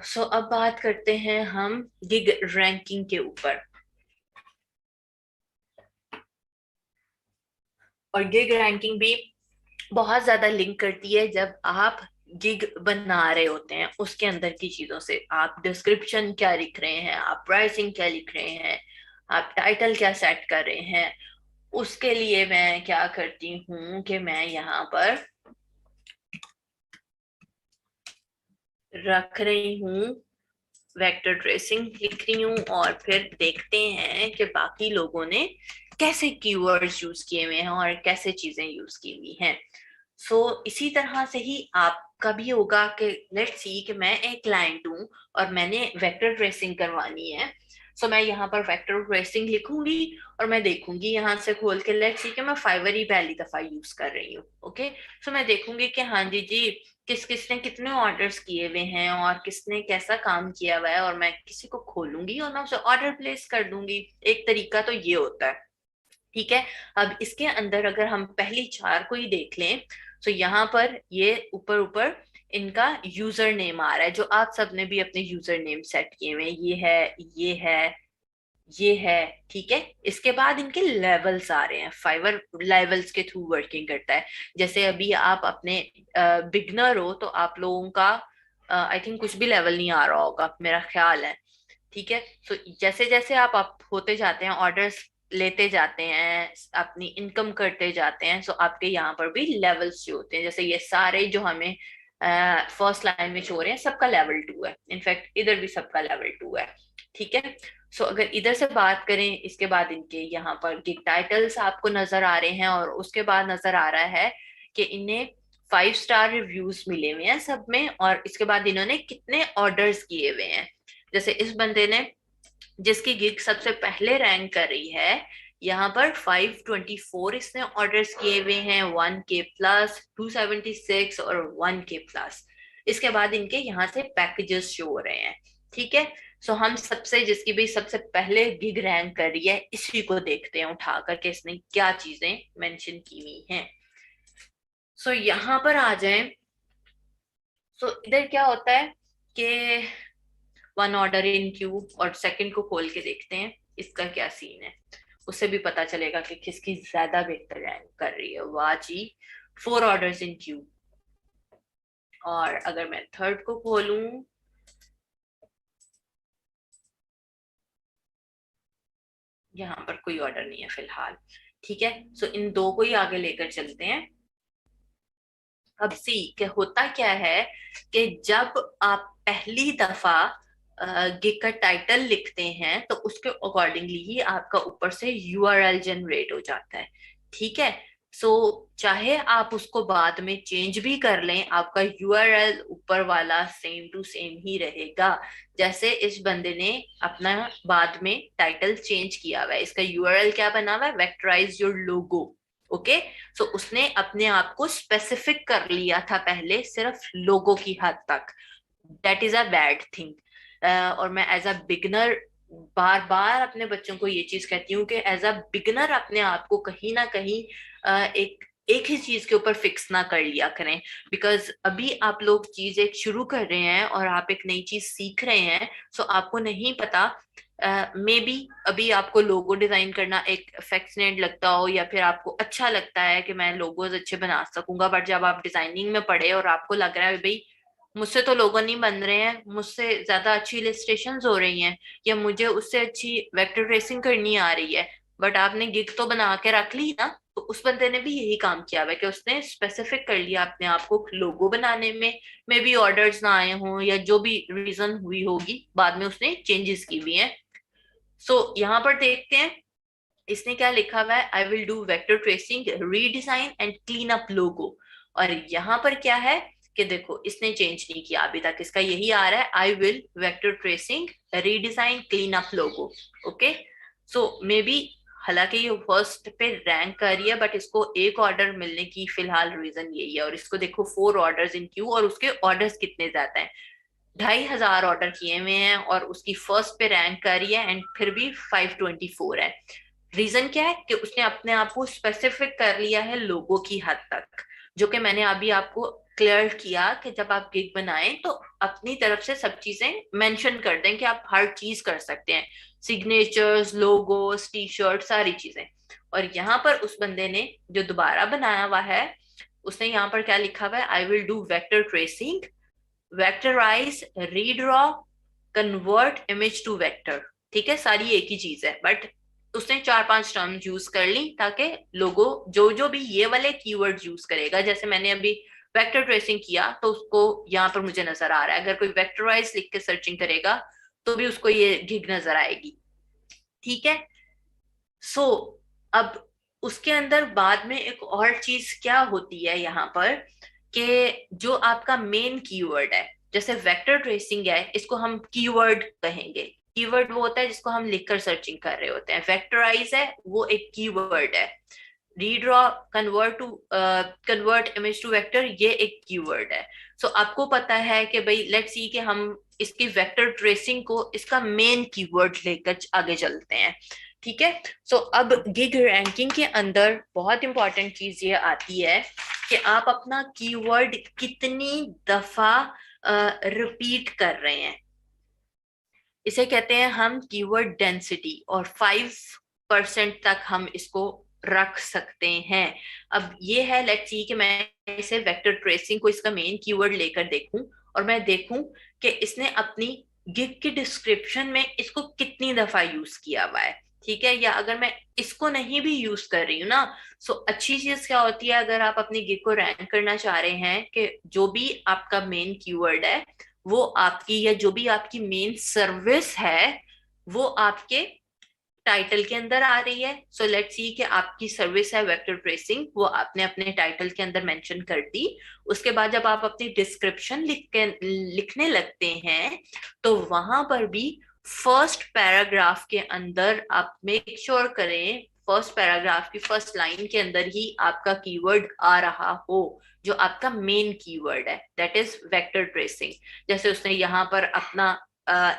Speaker 1: सो अब बात करते हैं हम गिग रैंकिंग के ऊपर। और गिग रैंकिंग भी बहुत ज्यादा लिंक करती है जब आप गिग बना रहे होते हैं उसके अंदर की चीजों से। आप डिस्क्रिप्शन क्या लिख रहे हैं, आप प्राइसिंग क्या लिख रहे हैं, आप टाइटल क्या सेट कर रहे हैं। उसके लिए मैं क्या करती हूँ कि मैं यहाँ पर रख रही हूँ, वेक्टर ट्रेसिंग लिख रही हूँ और फिर देखते हैं कि बाकी लोगों ने कैसे कीवर्ड्स यूज किए हुए हैं और कैसे चीजें यूज की हुई हैं। इसी तरह से ही आपका भी होगा कि लेट्स सी कि मैं एक क्लाइंट हूँ और मैंने वेक्टर ट्रेसिंग करवानी है। मैं यहाँ पर वेक्टर ट्रेसिंग लिखूंगी और मैं देखूंगी यहाँ से खोल के, लेट्स सी कि मैं फाइवर ही पहली दफा यूज कर रही हूँ। ओके, मैं देखूंगी कि हाँ जी जी किस किसने कितने ऑर्डर्स किए हुए हैं और किसने कैसा काम किया हुआ है, और मैं किसी को खोलूंगी और मैं उसे ऑर्डर प्लेस कर दूंगी। एक तरीका तो ये होता है। ठीक है, अब इसके अंदर अगर हम पहली 4 को ही देख लें, तो यहाँ पर ये ऊपर ऊपर इनका यूजर नेम आ रहा है, जो आप सबने भी अपने यूजर नेम सेट किए हुए हैं, ये है, ये है, ये है। ठीक है, इसके बाद इनके लेवल्स आ रहे हैं। फाइवर लेवल्स के थ्रू वर्किंग करता है। जैसे अभी आप अपने बिगनर हो तो आप लोगों का आई थिंक कुछ भी लेवल नहीं आ रहा होगा, मेरा ख्याल है। ठीक है, तो जैसे जैसे आप होते जाते हैं, ऑर्डर्स लेते जाते हैं, अपनी इनकम करते जाते हैं, तो आपके यहाँ पर भी लेवल्स जो होते हैं, जैसे ये सारे जो हमें फर्स्ट लाइन में शो रहे हैं, सबका लेवल 2 है। इनफैक्ट इधर भी सबका लेवल 2 है। ठीक है, सो अगर इधर से बात करें, इसके बाद इनके यहाँ पर गिग टाइटल्स आपको नजर आ रहे हैं, और उसके बाद नजर आ रहा है कि इन्हें 5 स्टार रिव्यूज मिले हुए हैं सब में, और इसके बाद इन्होंने कितने ऑर्डर्स किए हुए हैं। जैसे इस बंदे ने, जिसकी गिग सबसे पहले रैंक कर रही है, यहाँ पर 524 इसने ऑर्डर्स किए हुए हैं, 1K प्लस, 276 और 1K प्लस। इसके बाद इनके यहाँ से पैकेजेस शो हो रहे हैं। ठीक है, सो हम सबसे, जिसकी भी सबसे पहले गिग रैंक कर रही है, इसी को देखते हैं उठा करके इसने क्या चीजें मेंशन की हुई हैं। सो यहाँ पर आ जाएं। सो इधर क्या होता है कि 1 ऑर्डर इन क्यू, और सेकंड को खोल के देखते हैं इसका क्या सीन है। उससे भी पता चलेगा कि किसकी ज्यादा बेहतर रैंक कर रही है। वाह जी, 4 ऑर्डर्स इन क्यू। और अगर मैं थर्ड को खोलूं, यहाँ पर कोई ऑर्डर नहीं है फिलहाल। ठीक है, सो इन दो को ही आगे लेकर चलते हैं। अब सी के होता क्या है कि जब आप पहली दफा गिग का टाइटल लिखते हैं, तो उसके अकॉर्डिंगली ही आपका ऊपर से यूआरएल जनरेट हो जाता है। ठीक है, सो चाहे आप उसको बाद में चेंज भी कर लें, आपका यूआरएल ऊपर वाला सेम टू सेम ही रहेगा। जैसे इस बंदे ने अपना बाद में टाइटल चेंज किया हुआ है, इसका यूआरएल क्या बना हुआ है, वेक्टराइज योर लोगो। ओके, सो उसने अपने आप को स्पेसिफिक कर लिया था पहले सिर्फ लोगों की हद तक। That is a bad thing. और मैं एज अ बिगनर बार बार अपने बच्चों को ये चीज कहती हूँ कि एज अ बिगनर अपने आप को कहीं ना कहीं एक एक ही चीज के ऊपर फिक्स ना कर लिया करें। बिकॉज अभी आप लोग चीज एक शुरू कर रहे हैं और आप एक नई चीज सीख रहे हैं, सो आपको नहीं पता। मे बी अभी आपको लोगो डिजाइन करना एक फैक्सिनेट लगता हो, या फिर आपको अच्छा लगता है कि मैं लोगोज अच्छे बना सकूंगा, बट जब आप डिजाइनिंग में पढ़े और आपको लग रहा है भाई मुझसे तो लोगो नहीं बन रहे हैं, मुझसे ज्यादा अच्छी इलिस्ट्रेशंस हो रही हैं, या मुझे उससे अच्छी वेक्टर ट्रेसिंग करनी आ रही है, बट आपने गिग तो बना के रख ली ना। तो उस बंदे ने भी यही काम किया हुआ है कि उसने स्पेसिफिक कर लिया अपने आप को लोगो बनाने में। मे बी ऑर्डर्स ना आए हों, या जो भी रीजन हुई होगी, बाद में उसने चेंजेस की हुई हैं। सो यहाँ पर देखते हैं इसने क्या लिखा हुआ है, I will do vector tracing, redesign and clean up logo. और यहाँ पर क्या है कि देखो इसने चेंज नहीं किया अभी तक, इसका यही आ रहा है, I will vector tracing, redesign, clean up logo. Okay, so may be, हालांकि ये फर्स्ट पे रैंक कर रही है, बट इसको एक ऑर्डर मिलने की फिलहाल रीजन यही है। और इसको देखो 4 ऑर्डर्स इन क्यू, और उसके ऑर्डर्स कितने ज्यादा हैं, 2,500 ऑर्डर किए हुए हैं, और उसकी फर्स्ट पे रैंक कर रही है, एंड फिर भी 524 है। रीजन क्या है कि उसने अपने आप को स्पेसिफिक कर लिया है लोगों की हद तक, जो कि मैंने अभी आपको क्लियर किया कि जब आप गिग बनाएं तो अपनी तरफ से सब चीजें मेंशन कर दें कि आप हर चीज कर सकते हैं, सिग्नेचर्स, लोगोस, टी शर्ट, सारी चीजें। और यहाँ पर उस बंदे ने जो दोबारा बनाया हुआ है, उसने यहाँ पर क्या लिखा हुआ है, I will do vector tracing, vectorize, redraw, convert image to vector. ठीक है, सारी एक ही चीज है, बट उसने 4-5 टर्म यूज कर ली, ताकि लोगो जो जो भी ये वाले कीवर्ड यूज करेगा, जैसे मैंने अभी वेक्टर ट्रेसिंग किया तो उसको यहाँ पर मुझे नजर आ रहा है, अगर कोई वेक्टराइज लिख के सर्चिंग करेगा तो भी उसको ये गिग नजर आएगी। ठीक है, सो अब उसके अंदर बाद में एक और चीज क्या होती है यहाँ पर, कि जो आपका मेन कीवर्ड है, जैसे वेक्टर ट्रेसिंग है, इसको हम कीवर्ड कहेंगे। कीवर्ड वो होता है जिसको हम लिखकर सर्चिंग कर रहे होते हैं, वेक्टराइज है वो एक कीवर्ड है, redraw, convert image to vector, ये एक कीवर्ड है। सो आपको पता है कि भाई लेट्स सी कि हम इसकी वेक्टर ट्रेसिंग को इसका मेन कीवर्ड लेकर आगे चलते हैं। ठीक है, सो अब गिग रैंकिंग के अंदर बहुत इंपॉर्टेंट चीज ये आती है कि आप अपना कीवर्ड कितनी दफा रिपीट कर रहे हैं। इसे कहते हैं हम कीवर्ड डेंसिटी, और 5% तक हम इसको रख सकते हैं। अब ये है, लेट्स सी कि मैं इसे वेक्टर ट्रेसिंग को इसका मेन कीवर्ड लेकर देखूं, और मैं देखूं कि इसने अपनी गिग की डिस्क्रिप्शन में इसको कितनी दफा यूज किया हुआ है। ठीक है, या अगर मैं इसको नहीं भी यूज कर रही हूँ ना, सो अच्छी चीज क्या होती है, अगर आप अपनी गिग को रैंक करना चाह रहे हैं कि जो भी आपका मेन कीवर्ड है वो आपकी, या जो भी आपकी मेन सर्विस है वो आपके टाइटल के अंदर आ रही है। सो लेट्स सी कि आपकी सर्विस है वेक्टर ट्रेसिंग, वो आपने अपने टाइटल के अंदर मेंशन कर दी। उसके बाद जब आप अपनी डिस्क्रिप्शन लिखने लगते हैं, तो वहां पर भी फर्स्ट पैराग्राफ के अंदर आप मेक श्योर करें, फर्स्ट पैराग्राफ की फर्स्ट लाइन के अंदर ही आपका कीवर्ड आ रहा हो, जो आपका मेन कीवर्ड है, दैट इज वेक्टर ट्रेसिंग। जैसे उसने यहाँ पर अपना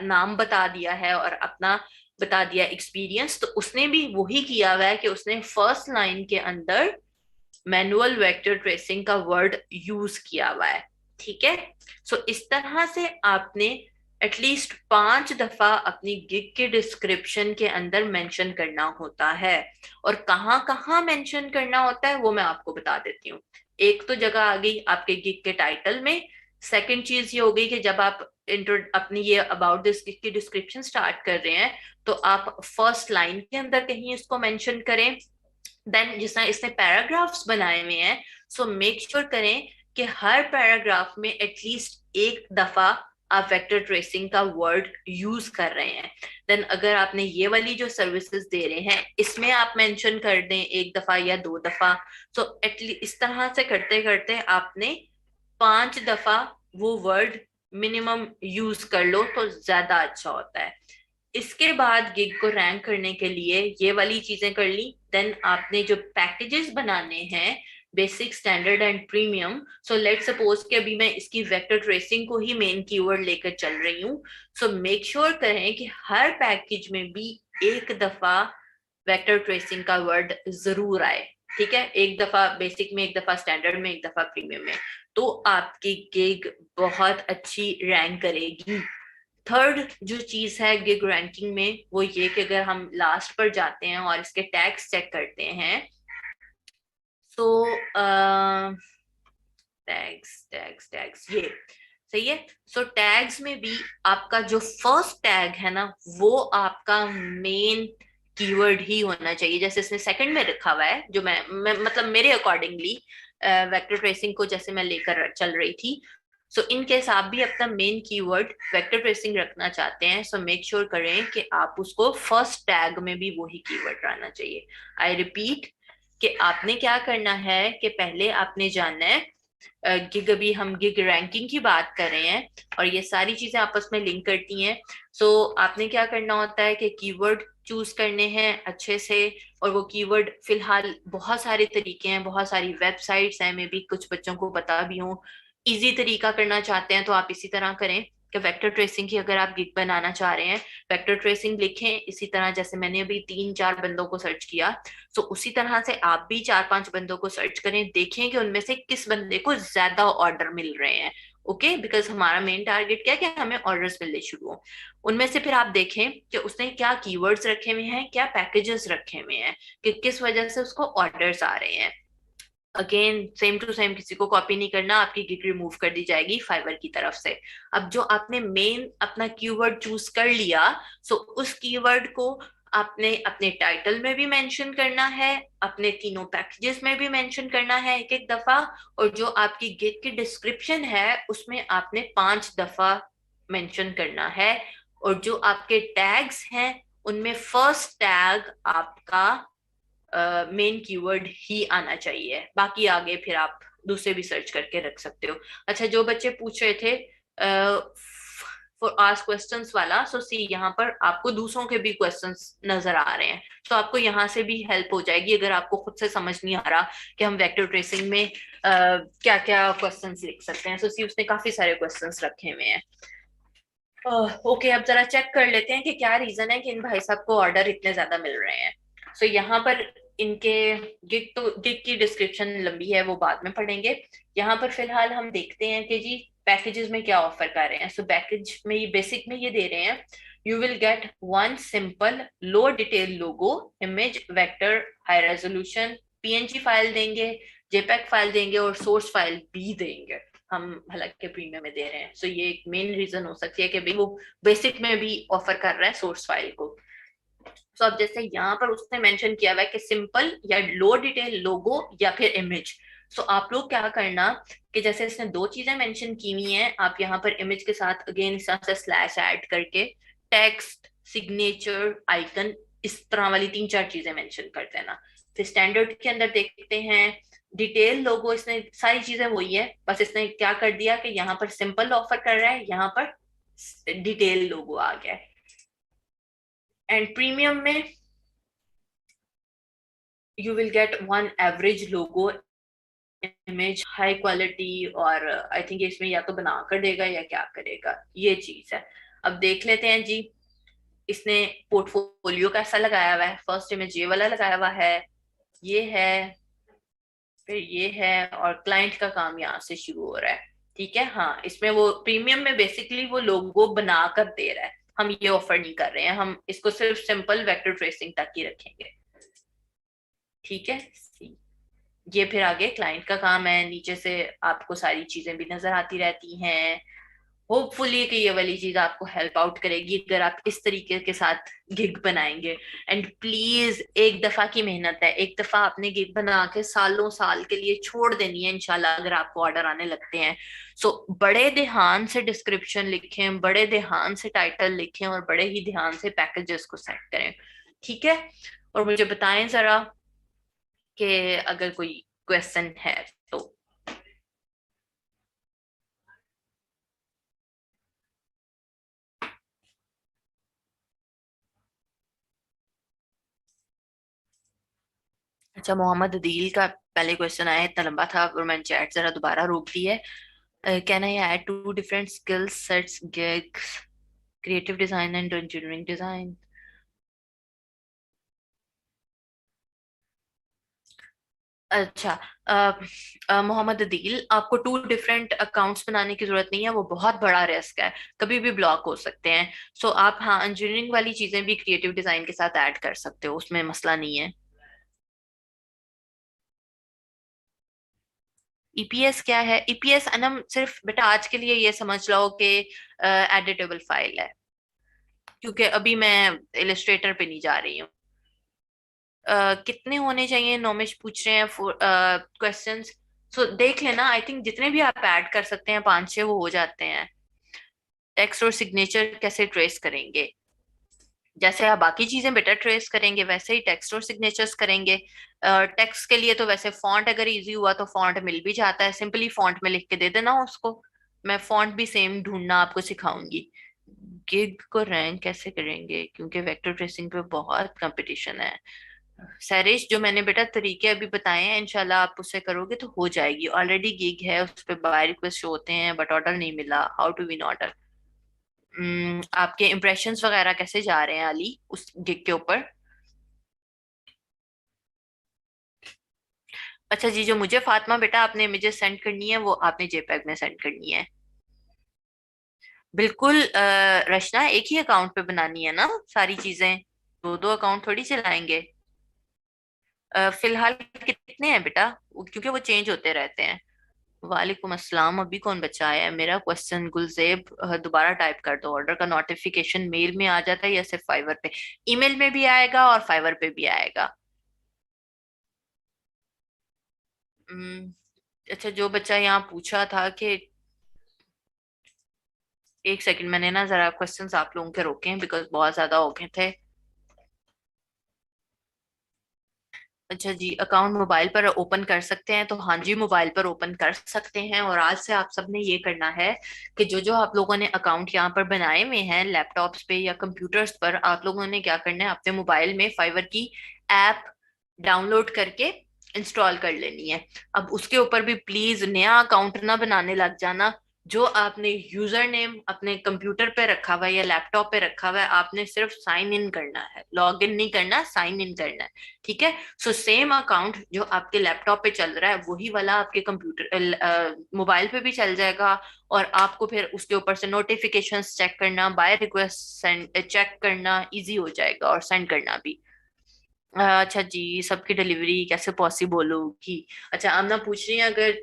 Speaker 1: नाम बता दिया है और अपना बता दिया एक्सपीरियंस, तो उसने भी वही किया हुआ है कि उसने फर्स्ट लाइन के अंदर मैनुअल वेक्टर ट्रेसिंग का वर्ड यूज किया हुआ है। ठीक है, सो इस तरह से आपने एटलीस्ट 5 दफा अपनी गिग के डिस्क्रिप्शन के अंदर मेंशन करना होता है। और कहाँ कहाँ मेंशन करना होता है वो मैं आपको बता देती हूँ। एक तो जगह आ गई आपके गिग के टाइटल में। सेकंड चीज ये हो गई कि जब आप इंट्रो अपनी ये अबाउट दिस गिग की डिस्क्रिप्शन स्टार्ट कर रहे हैं, तो आप फर्स्ट लाइन के अंदर कहीं इसको मेंशन करें। देन जिस तरह इसने पैराग्राफ्स बनाए हुए हैं, सो मेक श्योर करें कि हर पैराग्राफ में एटलीस्ट एक दफा आप वेक्टर ट्रेसिंग का वर्ड यूज कर रहे हैं। देन अगर आपने ये वाली जो सर्विसेज दे रहे हैं इसमें आप मेंशन कर दें 1 दफा या 2 दफा, तो एटलीस्ट इस तरह से करते करते आपने 5 दफा वो वर्ड मिनिमम यूज कर लो तो ज्यादा अच्छा होता है। इसके बाद गिग को रैंक करने के लिए ये वाली चीजें कर ली। देन आपने जो पैकेजेस बनाने हैं, basic, standard and premium. So let suppose कि अभी मैं इसकी वेक्टर ट्रेसिंग को ही मेन कीवर्ड लेकर चल रही हूँ। सो मेक श्योर करें कि हर पैकेज में भी 1 दफा वेक्टर ट्रेसिंग का वर्ड जरूर आए। ठीक है, 1 दफा बेसिक में, 1 दफा स्टैंडर्ड में, 1 दफा प्रीमियम में, तो आपकी गिग बहुत अच्छी रैंक करेगी। थर्ड जो चीज है गिग रैंकिंग में, वो ये कि अगर हम लास्ट पर जाते हैं और इसके टैग्स चेक करते हैं, तो टैग्स टैग्स टैग्स ये सही है। सो टैग्स में भी आपका जो फर्स्ट टैग है ना, वो आपका मेन कीवर्ड ही होना चाहिए। जैसे इसने सेकंड में रखा हुआ है, जो मैं मतलब मेरे अकॉर्डिंगली वेक्टर ट्रेसिंग को जैसे मैं लेकर चल रही थी। सो इन केस आप भी अपना मेन कीवर्ड वेक्टर ट्रेसिंग रखना चाहते हैं, सो मेक श्योर करें कि आप उसको फर्स्ट टैग में भी वही कीवर्ड रहना चाहिए। आई रिपीट कि आपने क्या करना है कि पहले आपने जानना है, गिग, अभी हम गिग रैंकिंग की बात कर रहे हैं और ये सारी चीजें आपस में लिंक करती हैं। सो आपने क्या करना होता है कि कीवर्ड चूज करने हैं अच्छे से, और वो कीवर्ड फिलहाल बहुत सारे तरीके हैं, बहुत सारी वेबसाइट्स हैं, मैं भी कुछ बच्चों को पता भी हूँ। इजी तरीका करना चाहते हैं तो आप इसी तरह करें कि वेक्टर ट्रेसिंग की अगर आप गिग बनाना चाह रहे हैं, वेक्टर ट्रेसिंग लिखें इसी तरह जैसे मैंने अभी 3-4 बंदों को सर्च किया। तो उसी तरह से आप भी 4-5 बंदों को सर्च करें, देखें कि उनमें से किस बंदे को ज्यादा ऑर्डर मिल रहे हैं। ओके, बिकॉज हमारा मेन टारगेट क्या है कि हमें ऑर्डर्स मिलने शुरू हो। उनमें से फिर आप देखें कि उसने क्या कीवर्ड्स रखे हुए हैं, क्या पैकेजेस रखे हुए हैं, कि किस वजह से उसको ऑर्डर्स आ रहे हैं। अगेन सेम टू सेम, किसी को कॉपी नहीं करना, आपकी गिग रिमूव कर दी जाएगी फाइवर की तरफ से। अब जो आपने मेन अपना कीवर्ड चूज कर लिया, सो उस कीवर्ड को आपने अपने टाइटल में भी मेंशन करना है, अपने तीनों पैकेजेस में भी मेंशन करना है 1-1 दफा, और जो आपकी गिग की डिस्क्रिप्शन है उसमें आपने 5 दफा मेंशन करना है। और जो आपके टैग्स हैं उनमें फर्स्ट टैग आपका मेन कीवर्ड ही आना चाहिए, बाकी आगे फिर आप दूसरे भी सर्च करके रख सकते हो। अच्छा, जो बच्चे पूछ रहे थे फॉर आस्क क्वेश्चंस वाला, सो सी यहाँ पर आपको दूसरों के भी क्वेश्चंस नजर आ रहे हैं, तो आपको यहाँ से भी हेल्प हो जाएगी अगर आपको खुद से समझ नहीं आ रहा कि हम वेक्टर ट्रेसिंग में क्या क्या क्वेश्चंस लिख सकते हैं। सो सी उसने काफी सारे क्वेश्चंस रखे हुए हैं। ओके, अब जरा चेक कर लेते हैं कि क्या रीजन है कि इन भाई साहब को ऑर्डर इतने ज्यादा मिल रहे हैं। सो यहाँ पर इनके गिग की डिस्क्रिप्शन लंबी है, वो बाद में पढ़ेंगे। यहाँ पर फिलहाल हम देखते हैं कि जी पैकेजेस में क्या ऑफर कर रहे हैं। सो पैकेज में ये बेसिक में ये दे रहे हैं, you will get one simple low detail logo image vector high resolution PNG file देंगे, जेपीईजी फाइल देंगे और सोर्स फाइल भी देंगे। हम हालांकि प्रीमियम में दे रहे हैं, सो ये एक मेन रीजन हो सकती है कि भाई वो बेसिक में भी ऑफर कर रहा है सोर्स फाइल को। तो अब जैसे यहाँ पर उसने मेंशन किया हुआ है कि सिंपल या लो डिटेल लोगो या फिर इमेज। सो आप लोग क्या करना कि जैसे इसने दो चीजें मेंशन की हुई हैं, आप यहाँ पर इमेज के साथ अगेन इस तरह से स्लैश ऐड करके टेक्स्ट सिग्नेचर आइकन इस तरह वाली तीन चार चीजें मेंशन कर देना। फिर स्टैंडर्ड के अंदर देखते हैं डिटेल लोगो, इसने सारी चीजें वही है, बस इसने क्या कर दिया कि यहाँ पर सिंपल ऑफर कर रहा है, यहाँ पर डिटेल लोगो आ गया है। एंड प्रीमियम में you will get one average logo image high quality, और आई थिंक इसमें या तो बना कर देगा या क्या करेगा, ये चीज है। अब देख लेते हैं जी इसने पोर्टफोलियो कैसा लगाया हुआ है। फर्स्ट इमेज ये वाला लगाया हुआ है, ये है, फिर ये है, और क्लाइंट का काम यहाँ से शुरू हो रहा है। ठीक है, हाँ इसमें वो प्रीमियम में बेसिकली वो लोगो बना कर दे रहा है, हम ये ऑफर नहीं कर रहे हैं, हम इसको सिर्फ सिंपल वेक्टर ट्रेसिंग तक ही रखेंगे। ठीक है, ये फिर आगे क्लाइंट का काम है, नीचे से आपको सारी चीजें भी नजर आती रहती हैं। होपफुली कि ये वाली चीज आपको हेल्प आउट करेगी अगर आप इस तरीके के साथ गिग बनाएंगे। एंड प्लीज एक दफा की मेहनत है, एक दफा आपने गिग बना के सालों साल के लिए छोड़ देनी है इंशाल्लाह अगर आपको ऑर्डर आने लगते हैं। सो बड़े ध्यान से डिस्क्रिप्शन लिखें, बड़े ध्यान से टाइटल लिखें और बड़े ही ध्यान से पैकेजेस को सेट करें। ठीक है, और मुझे बताएं जरा कि अगर कोई क्वेश्चन है तो। अच्छा, मोहम्मद अदील का पहले क्वेश्चन आया, इतना लंबा था और मैंने चैट जरा दोबारा रोक दी है। Can I add two different skill sets gigs, creative design and engineering design? अच्छा, मोहम्मद अदील आपको टू डिफरेंट अकाउंट्स बनाने की जरूरत नहीं है, वो बहुत बड़ा रिस्क है, कभी भी ब्लॉक हो सकते हैं। सो आप हाँ इंजीनियरिंग वाली चीजें भी क्रिएटिव डिजाइन के साथ ऐड कर सकते हो, उसमें मसला नहीं है। ईपीएस क्या है? ईपीएस अनम सिर्फ बेटा आज के लिए ये समझ लो कि एडिटेबल फाइल है, क्योंकि अभी मैं इलस्ट्रेटर पे नहीं जा रही हूँ। कितने होने चाहिए नोमिश पूछ रहे हैं क्वेश्चंस। सो देख लेना, आई थिंक जितने भी आप ऐड कर सकते हैं पांच छह वो हो जाते हैं। टेक्स्ट और सिग्नेचर कैसे ट्रेस करेंगे? जैसे आप बाकी चीजें बेटर ट्रेस करेंगे वैसे ही टेक्स्ट और सिग्नेचर्स करेंगे। टेक्स्ट के लिए तो वैसे फॉन्ट अगर इजी हुआ तो फॉन्ट मिल भी जाता है, सिंपली फॉन्ट में लिख के दे देना उसको। मैं फॉन्ट भी सेम ढूंढना आपको सिखाऊंगी। गिग को रैंक कैसे करेंगे, क्योंकि वेक्टर ट्रेसिंग पे बहुत कंपटीशन है। सैरिश जो मैंने बेटा तरीके अभी बताए हैं, इंशाल्लाह आप उससे करोगे तो हो जाएगी। ऑलरेडी गिग है, उस पर बाय रिक्वेस्ट शो होते हैं बट ऑर्डर नहीं मिला, हाउ टू विन ऑर्डर? आपके इम्प्रेशंस वगैरह कैसे जा रहे हैं अली उस गिग के ऊपर? अच्छा जी, जो मुझे फातिमा बेटा आपने इमेजेस सेंड करनी है वो आपने जेपीईजी में सेंड करनी है। बिल्कुल रचना, एक ही अकाउंट पे बनानी है ना सारी चीजें, दो दो अकाउंट थोड़ी चलाएंगे। फिलहाल कितने हैं बेटा? क्योंकि वो चेंज होते रहते हैं। वालेकुम अस्सलाम, अभी कौन बचा है? मेरा क्वेश्चन गुलजेब दोबारा टाइप कर दो। ऑर्डर का नोटिफिकेशन मेल में आ जाता है या सिर्फ फाइवर पे? ईमेल में भी आएगा और फाइवर पे भी आएगा। हम्म, अच्छा, जो बच्चा यहाँ पूछा था कि, एक सेकंड मैंने ना जरा क्वेश्चंस आप लोगों के रोके हैं बिकॉज बहुत ज्यादा हो गए थे। अच्छा जी, अकाउंट मोबाइल पर ओपन कर सकते हैं? तो हाँ जी, मोबाइल पर ओपन कर सकते हैं। और आज से आप सबने ये करना है कि जो जो आप लोगों ने अकाउंट यहाँ पर बनाए हुए हैं लैपटॉप्स पे या कंप्यूटर्स पर, आप लोगों ने क्या करना है अपने मोबाइल में फाइवर की ऐप डाउनलोड करके इंस्टॉल कर लेनी है। अब उसके ऊपर भी प्लीज नया अकाउंट ना बनाने लग जाना। जो आपने यूजर नेम अपने कंप्यूटर पे रखा हुआ है या लैपटॉप पे रखा हुआ है, आपने सिर्फ साइन इन करना है, लॉग इन नहीं करना, साइन इन करना है। ठीक है। सो सेम अकाउंट जो आपके लैपटॉप पे चल रहा है वही वाला आपके कंप्यूटर मोबाइल पे भी चल जाएगा। और आपको फिर उसके ऊपर से नोटिफिकेशंस चेक करना, बाय रिक्वेस्ट सेंड चेक करना इजी हो जाएगा, और सेंड करना भी। अच्छा जी, सबकी डिलीवरी कैसे पॉसिबल होगी? अच्छा, आमना पूछ रही है, अगर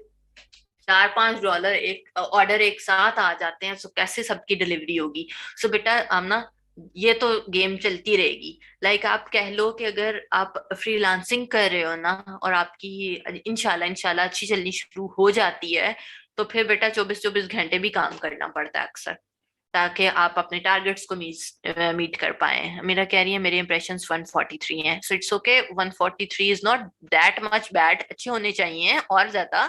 Speaker 1: $4-5 एक ऑर्डर एक साथ आ जाते हैं तो कैसे सबकी डिलीवरी होगी? सो बेटा आमना, ये तो गेम चलती रहेगी। लाइक आप कह लो कि अगर आप फ्रीलांसिंग कर रहे हो ना, और आपकी इंशाल्लाह इंशाल्लाह अच्छी चलनी शुरू हो जाती है, तो फिर बेटा 24-24 घंटे भी काम करना पड़ता है अक्सर, ताकि आप अपने टारगेट्स को मीट कर पाए। मेरा कह रही है मेरे इंप्रेशंस 143 हैं, so it's okay. 143 is not that much bad, अच्छे होने चाहिए और ज्यादा,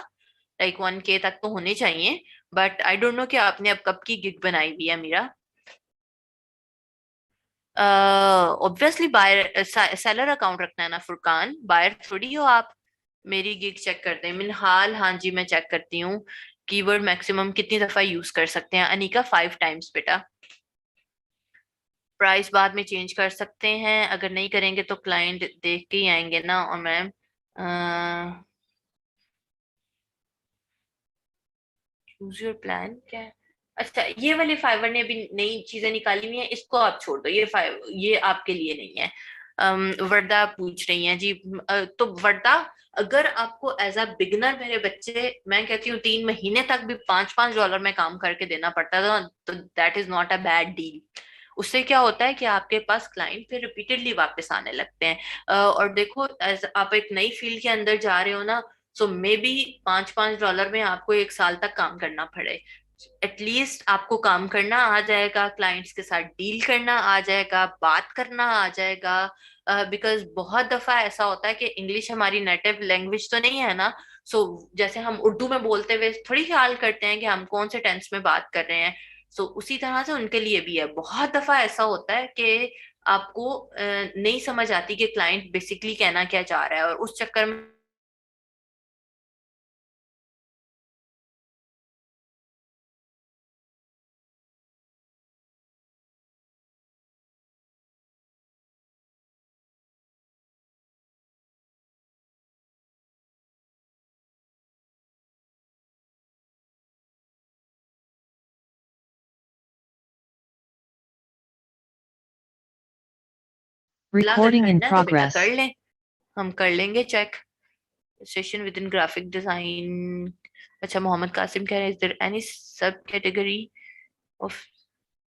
Speaker 1: लाइक 1K तक तो होने चाहिए। बट आई डोंट नो कि आपने अब कब की गिग बनाई हुई है Meera. Obviously buyer seller account रखना है ना फुरकान, बायर थोड़ी हो आप। मेरी गिग चेक करते हैं मिनहाल, हाँ जी मैं चेक करती हूँ। कीवर्ड मैक्सिमम कितनी दफा यूज कर सकते हैं अनिका? 5 टाइम्स बेटा। प्राइस बाद में चेंज कर सकते हैं, अगर नहीं करेंगे तो क्लाइंट देख के ही आएंगे ना। और मैम चूज योर प्लान क्या है? अच्छा, ये वाले फाइवर ने अभी नई चीजें निकाली हुई हैं, इसको आप छोड़ दो, ये आपके लिए नहीं है। वर्दा पूछ रही हैं जी। तो वर्दा, अगर आपको एज अ बिगनर मेरे बच्चे, मैं कहती हूँ 3 महीने तक भी $5-5 में काम करके देना पड़ता था, तो that is not a bad deal. उससे क्या होता है कि आपके पास क्लाइंट फिर रिपीटेडली वापस आने लगते हैं। और देखो, एज आप एक नई फील्ड के अंदर जा रहे हो ना, सो मे बी $5-5 में आपको 1 साल तक काम करना पड़े। एटलीस्ट आपको काम करना आ जाएगा, क्लाइंट्स के साथ डील करना आ जाएगा, बात करना आ जाएगा। बिकॉज बहुत दफा ऐसा होता है कि इंग्लिश हमारी नेटिव लैंग्वेज तो नहीं है ना। सो जैसे हम उर्दू में बोलते हुए थोड़ी ख्याल करते हैं कि हम कौन से टेंस में बात कर रहे हैं। सो उसी तरह से उनके लिए भी है। बहुत दफा ऐसा होता है कि आपको नहीं समझ आती कि क्लाइंट बेसिकली कहना क्या चाह रहा है, और उस चक्कर में अगर
Speaker 2: Recording in
Speaker 1: करना है तो बेटा कर
Speaker 2: progress.
Speaker 1: लें, हम कर लेंगे check. Session within graphic design. अच्छा, मोहम्मद कासिम कह रहे हैं, is there any sub category of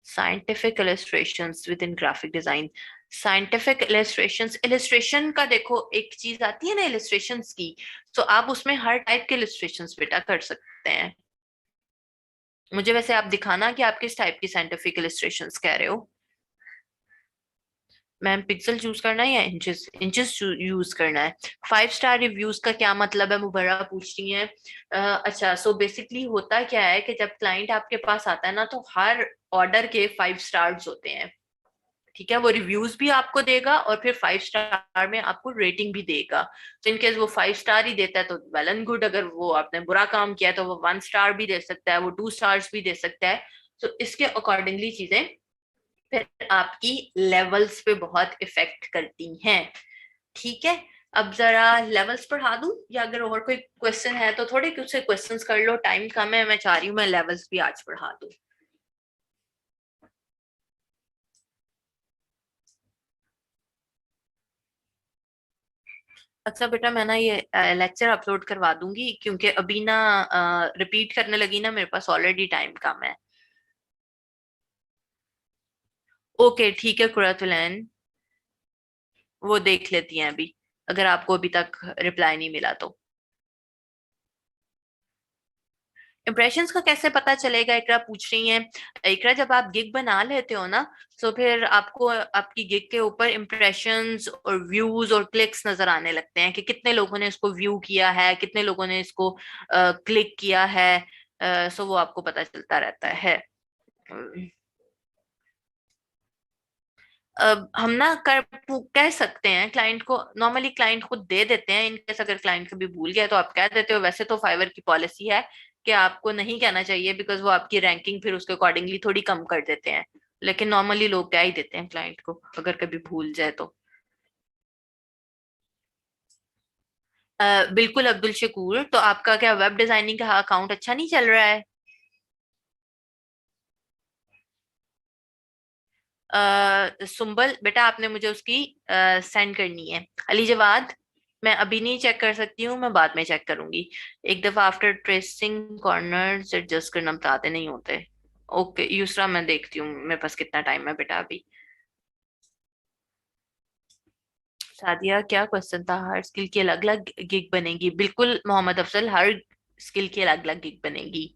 Speaker 1: scientific illustrations within graphic design? Scientific illustrations, illustration का देखो एक चीज आती है ना इलस्ट्रेशंस की, तो आप उसमें हर टाइप के इलस्ट्रेशंस बेटा कर सकते हैं। मुझे वैसे आप दिखाना कि आप किस टाइप की साइंटिफिक इलस्ट्रेशंस कह रहे हो। मैम पिक्सल चूज करना है या इंचेस? इंचेस यूज करना है। 5 स्टार रिव्यूज का क्या मतलब है, मुबर्रा पूछ रही है। अच्छा, सो बेसिकली होता क्या है कि जब क्लाइंट आपके पास आता है ना, तो हर ऑर्डर के 5 स्टार्स होते हैं। ठीक है, वो रिव्यूज भी आपको देगा और फिर 5 स्टार में आपको रेटिंग भी देगा। तो इनकेस वो 5 स्टार ही देता है तो वेल एंड गुड, अगर वो आपने बुरा काम किया है तो वो 1 स्टार भी दे सकता है, वो 2 स्टार्स भी दे सकता है। तो इसके अकॉर्डिंगली चीजें फिर आपकी लेवल्स पे बहुत इफेक्ट करती हैं। ठीक है। अब जरा लेवल्स पढ़ा दूं, या अगर और कोई क्वेश्चन है तो थोड़े कुछ क्वेश्चंस कर लो, टाइम कम है, मैं चाह रही हूँ मैं लेवल्स भी आज पढ़ा दूं। अच्छा बेटा, मैं ना ये लेक्चर अपलोड करवा दूंगी, क्योंकि अभी ना रिपीट करने लगी ना, मेरे पास ऑलरेडी टाइम कम है। ओके ठीक है कुरातुलैन, वो देख लेती हैं अभी, अगर आपको अभी तक रिप्लाई नहीं मिला तो। इम्प्रेशंस का कैसे पता चलेगा, इकरा पूछ रही हैं। इकरा, जब आप गिग बना लेते हो ना, तो फिर आपको आपकी गिग के ऊपर इम्प्रेशंस और व्यूज और क्लिक्स नजर आने लगते हैं कि कितने लोगों ने इसको व्यू किया है, कितने लोगों ने इसको क्लिक किया है। सो वो आपको पता चलता रहता है। हम ना कह सकते हैं क्लाइंट को, नॉर्मली क्लाइंट को दे देते हैं, इनकेस अगर क्लाइंट कभी भूल गया तो आप कह देते हो। वैसे तो फाइवर की पॉलिसी है कि आपको नहीं कहना चाहिए, बिकॉज वो आपकी रैंकिंग फिर उसके अकॉर्डिंगली थोड़ी कम कर देते हैं। लेकिन नॉर्मली लोग क्या ही देते हैं क्लाइंट को, अगर कभी भूल जाए तो। बिल्कुल अब्दुल शकूर, तो आपका क्या वेब डिजाइनिंग का अकाउंट अच्छा नहीं चल रहा है? सुंबल बेटा, आपने मुझे उसकी सेंड करनी है। अली जवाद, मैं अभी नहीं चेक कर सकती हूँ, मैं बाद में चेक करूंगी। एक दफा आफ्टर ट्रेसिंग कॉर्नर एडजस्ट करना बताते नहीं होते। ओके यूसरा, मैं देखती हूँ मेरे पास कितना टाइम है बेटा अभी। सादिया, क्या क्वेश्चन था? हर स्किल की अलग अलग गिग बनेगी? बिल्कुल मोहम्मद अफजल, हर स्किल की अलग अलग गिग बनेगी।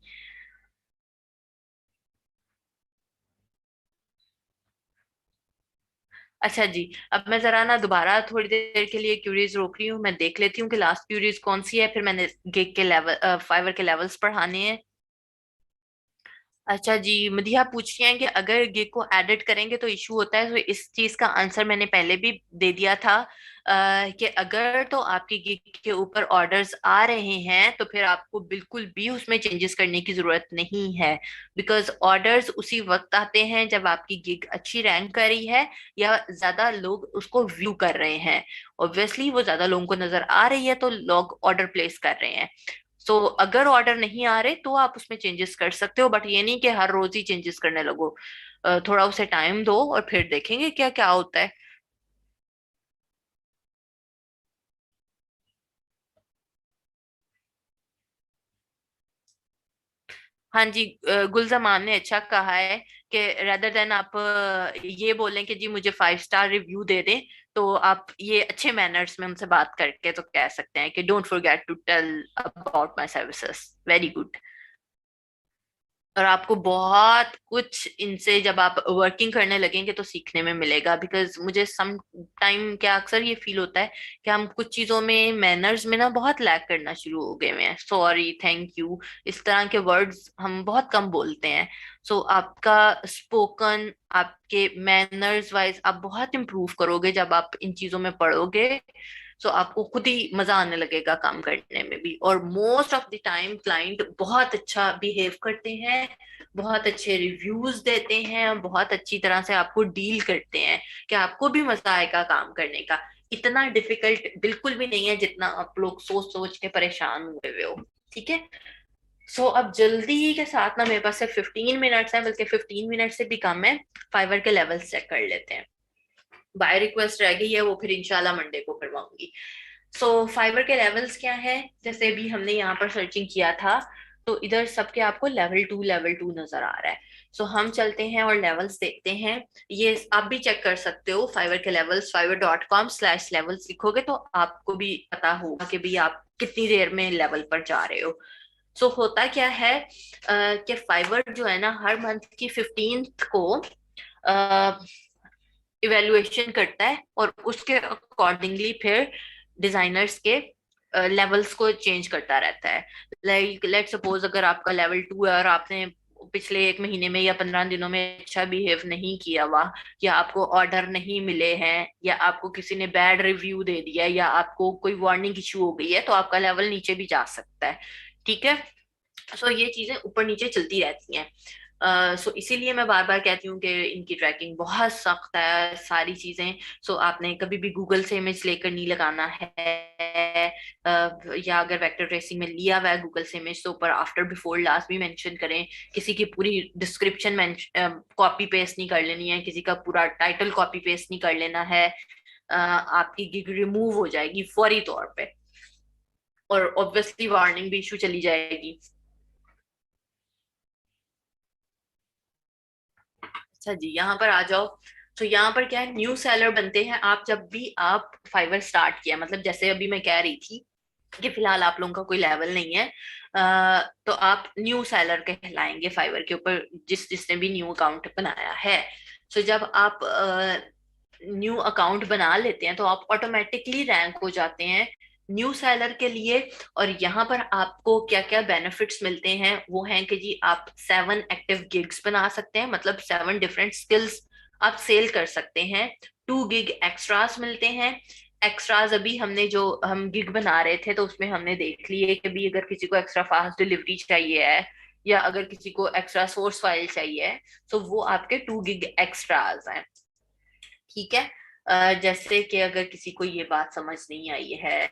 Speaker 1: अच्छा जी। अब मैं जरा ना दोबारा थोड़ी देर के लिए क्यूरीज रोक रही हूँ, मैं देख लेती हूँ कि लास्ट क्यूरीज कौन सी है, फिर मैंने गिग के लेवल, फाइवर के लेवल्स पढ़ाने हैं। अच्छा जी, मदिहा पूछ रही हैं कि अगर गिग को एडिट करेंगे तो इशू होता है। तो इस चीज का आंसर मैंने पहले भी दे दिया था, कि अगर तो आपकी गिग के ऊपर ऑर्डर्स आ रहे हैं तो फिर आपको बिल्कुल भी उसमें चेंजेस करने की जरूरत नहीं है। बिकॉज ऑर्डर्स उसी वक्त आते हैं जब आपकी गिग अच्छी रैंक कर रही है या ज्यादा लोग उसको व्यू कर रहे हैं। ऑब्वियसली वो ज्यादा लोगों को नजर आ रही है तो लोग ऑर्डर प्लेस कर रहे हैं। सो अगर ऑर्डर नहीं आ रहे तो आप उसमें चेंजेस कर सकते हो, बट ये नहीं कि हर रोज ही चेंजेस करने लगो। थोड़ा उसे टाइम दो और फिर देखेंगे क्या क्या होता है। हाँ जी, गुलजमान ने अच्छा कहा है कि रेदर देन आप ये बोलें कि जी मुझे 5 स्टार रिव्यू दे दें, तो आप ये अच्छे मैनर्स में उनसे बात करके तो कह सकते हैं कि don't forget to tell about my services. Very good. और आपको बहुत कुछ इनसे जब आप वर्किंग करने लगेंगे तो सीखने में मिलेगा। बिकॉज मुझे सम टाइम क्या अक्सर ये फील होता है कि हम कुछ चीजों में मैनर्स में ना बहुत लैक करना शुरू हो गए हुए हैं। सॉरी, थैंक यू, इस तरह के वर्ड्स हम बहुत कम बोलते हैं। सो आपका स्पोकन, आपके मैनर्स वाइज आप बहुत इम्प्रूव करोगे जब आप इन चीजों में पढ़ोगे। सो आपको खुद ही मजा आने लगेगा काम करने में भी। और most of the time client बहुत अच्छा बिहेव करते हैं, बहुत अच्छे रिव्यूज देते हैं, बहुत अच्छी तरह से आपको डील करते हैं कि आपको भी मजा आएगा काम करने का। इतना डिफिकल्ट बिल्कुल भी नहीं है जितना आप लोग सोच सोच के परेशान हुए हुए हो। ठीक है। सो अब जल्दी के साथ ना, मेरे पास सिर्फ 15 मिनट्स है, बल्कि 15 मिनट से भी कम है। फाइवर के लेवल चेक कर लेते हैं। बाय रिक्वेस्ट रह गई है, वो फिर इंशाल्लाह मंडे को करवाऊंगी। सो फाइवर के लेवल्स क्या है? जैसे भी हमने यहाँ पर सर्चिंग किया था, तो इधर सबके आपको लेवल 2 नजर आ रहा है। सो हम चलते हैं और लेवल्स देखते हैं। ये आप भी चेक कर सकते हो, फाइवर के लेवल्स fiverr.com/levels लिखोगे तो आपको भी पता होगा कि भी आप कितनी देर में लेवल पर जा रहे हो। सो होता क्या है, कि फाइवर जो है ना, हर मंथ की 15th को इवेल्युएशन करता है और उसके अकॉर्डिंगली फिर डिजाइनर्स के लेवल्स को चेंज करता रहता है। लाइक लेट सपोज अगर आपका लेवल 2 है और आपने पिछले एक महीने में या 15 दिनों में अच्छा बिहेव नहीं किया हुआ, या आपको ऑर्डर नहीं मिले हैं, या आपको किसी ने बैड रिव्यू दे दिया, या आपको कोई वार्निंग इशू हो गई है, तो आपका लेवल नीचे भी जा सकता है। ठीक है। सो ये चीजें ऊपर नीचे चलती रहती हैं। सो इसीलिए मैं बार बार कहती हूँ कि इनकी ट्रैकिंग बहुत सख्त है, सारी चीजें। सो आपने कभी भी गूगल से इमेज लेकर नहीं लगाना है। या अगर वेक्टर ट्रेसिंग में लिया हुआ है गूगल से इमेज, तो ऊपर आफ्टर बिफोर लास्ट भी मेंशन करें। किसी की पूरी डिस्क्रिप्शन कॉपी पेस्ट नहीं कर लेनी है, किसी का पूरा टाइटल कॉपी पेस्ट नहीं कर लेना है। आपकी गिग रिमूव हो जाएगी फौरी तौर पे, और ऑब्वियसली वार्निंग भी इशू चली जाएगी। अच्छा जी, यहाँ पर आ जाओ। तो यहाँ पर क्या है, न्यू सेलर बनते हैं आप जब भी आप फाइवर स्टार्ट किया। मतलब जैसे अभी मैं कह रही थी कि फिलहाल आप लोगों का कोई लेवल नहीं है, तो आप न्यू सेलर कहलाएंगे फाइवर के ऊपर, जिसने भी न्यू अकाउंट बनाया है। सो जब आप न्यू अकाउंट बना लेते हैं तो आप ऑटोमेटिकली रैंक हो जाते हैं न्यू सेलर के लिए। और यहाँ पर आपको क्या क्या बेनिफिट्स मिलते हैं, वो हैं कि जी आप 7 एक्टिव गिग्स बना सकते हैं, मतलब 7 डिफरेंट स्किल्स आप सेल कर सकते हैं। 2 गिग एक्स्ट्रास मिलते हैं। एक्स्ट्राज अभी हमने जो हम गिग बना रहे थे तो उसमें हमने देख लिए कि भी अगर किसी को एक्स्ट्रा फास्ट डिलीवरी चाहिए है या अगर किसी को एक्स्ट्रा सोर्स फाइल चाहिए है तो वो आपके 2 गिग एक्स्ट्राज हैं। ठीक है। जैसे कि अगर किसी को ये बात समझ नहीं आई है।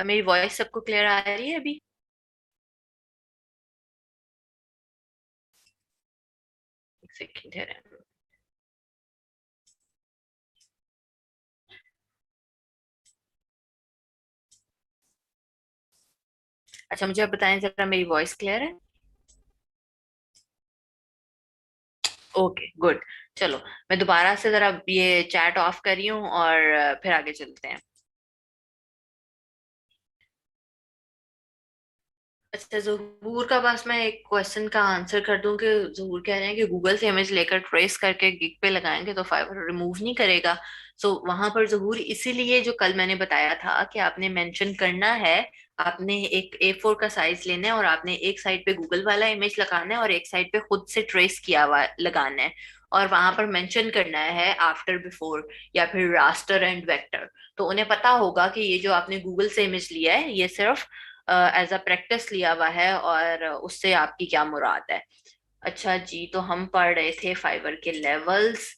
Speaker 1: मेरी वॉइस सबको क्लियर आ रही है अभी? एक सेकंड है। अच्छा मुझे आप बताएं जरा, मेरी वॉइस क्लियर है? Okay good. चलो मैं दोबारा से जरा ये चैट ऑफ कर रही हूँ और फिर आगे चलते हैं। अच्छा जहूर का पास मैं एक क्वेश्चन का आंसर कर दूं कि जहूर कह रहे हैं कि गूगल से इमेज लेकर ट्रेस करके गिग पे लगाएंगे तो फाइवर रिमूव नहीं करेगा। सो वहां पर जहूर इसीलिए जो कल मैंने बताया था कि आपने मेंशन करना है, आपने एक A4 का साइज लेना है और आपने एक साइड पे गूगल वाला इमेज लगाना है और एक साइड पे खुद से ट्रेस किया हुआ लगाना है। और वहां पर मेंशन करना है आफ्टर बिफोर या फिर रास्टर एंड वेक्टर। तो उन्हें पता होगा कि ये जो आपने गूगल से इमेज लिया है ये सिर्फ एज अ प्रैक्टिस लिया हुआ है और उससे आपकी क्या मुराद है। अच्छा जी, तो हम पढ़ रहे थे फाइवर के लेवल्स।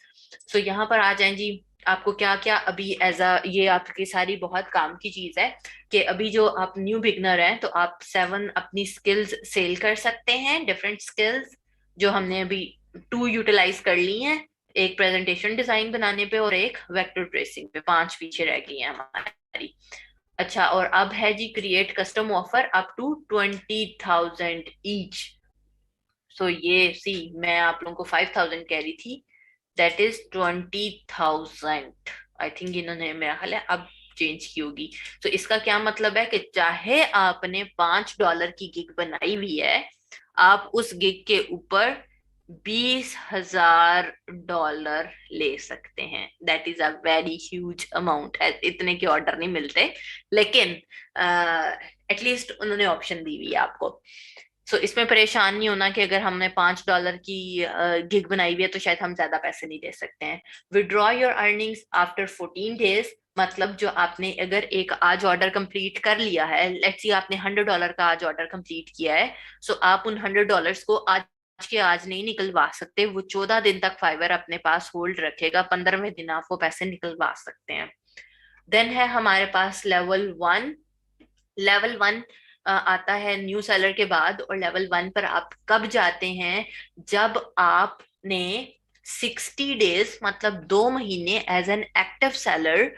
Speaker 1: तो यहाँ पर आ जाएं जी। आपको क्या क्या अभी एज अ ये आपकी सारी बहुत काम की चीज है कि अभी जो आप न्यू बिगनर हैं तो आप 7 अपनी स्किल्स सेल कर सकते हैं, डिफरेंट स्किल्स जो हमने अभी 2 यूटिलाइज कर ली हैं। एक प्रेजेंटेशन डिजाइन बनाने पे और एक वेक्टर ट्रेसिंग पे, 5 पीछे रह गई हैं हमारी। अच्छा और अब है जी create custom offer up to 20,000 each. So ये सी मैं आप लोगों को 5,000 कह रही थी, दैट इज 20,000। आई थिंक इन्होंने मेरा ख्याल है अब चेंज की होगी। तो इसका क्या मतलब है कि चाहे आपने $5 की गिग बनाई हुई है, आप उस गिग के ऊपर $20,000 ले सकते हैं। That is a very huge amount. इतने के ऑर्डर नहीं मिलते, लेकिन एटलीस्ट उन्होंने ऑप्शन दी हुई है आपको। सो इसमें परेशान नहीं होना कि अगर हमने $5 की गिग बनाई हुई है तो शायद हम ज्यादा पैसे नहीं दे सकते हैं। Withdraw your earnings after 14 days. मतलब जो आपने अगर एक आज ऑर्डर कंप्लीट कर लिया है, लेट्स सी आपने $100 का आज ऑर्डर कंप्लीट किया है, सो आप उन $100 को आज के आज नहीं निकलवा सकते, वो 14 दिन तक फाइवर अपने पास होल्ड रखेगा, 15वें दिन आप वो पैसे निकलवा सकते हैं। देन है हमारे पास लेवल 1। लेवल 1 आता है न्यू सेलर के बाद, और लेवल 1 पर आप कब जाते हैं? जब आपने 60 डेज मतलब 2 महीने एज एन एक्टिव सेलर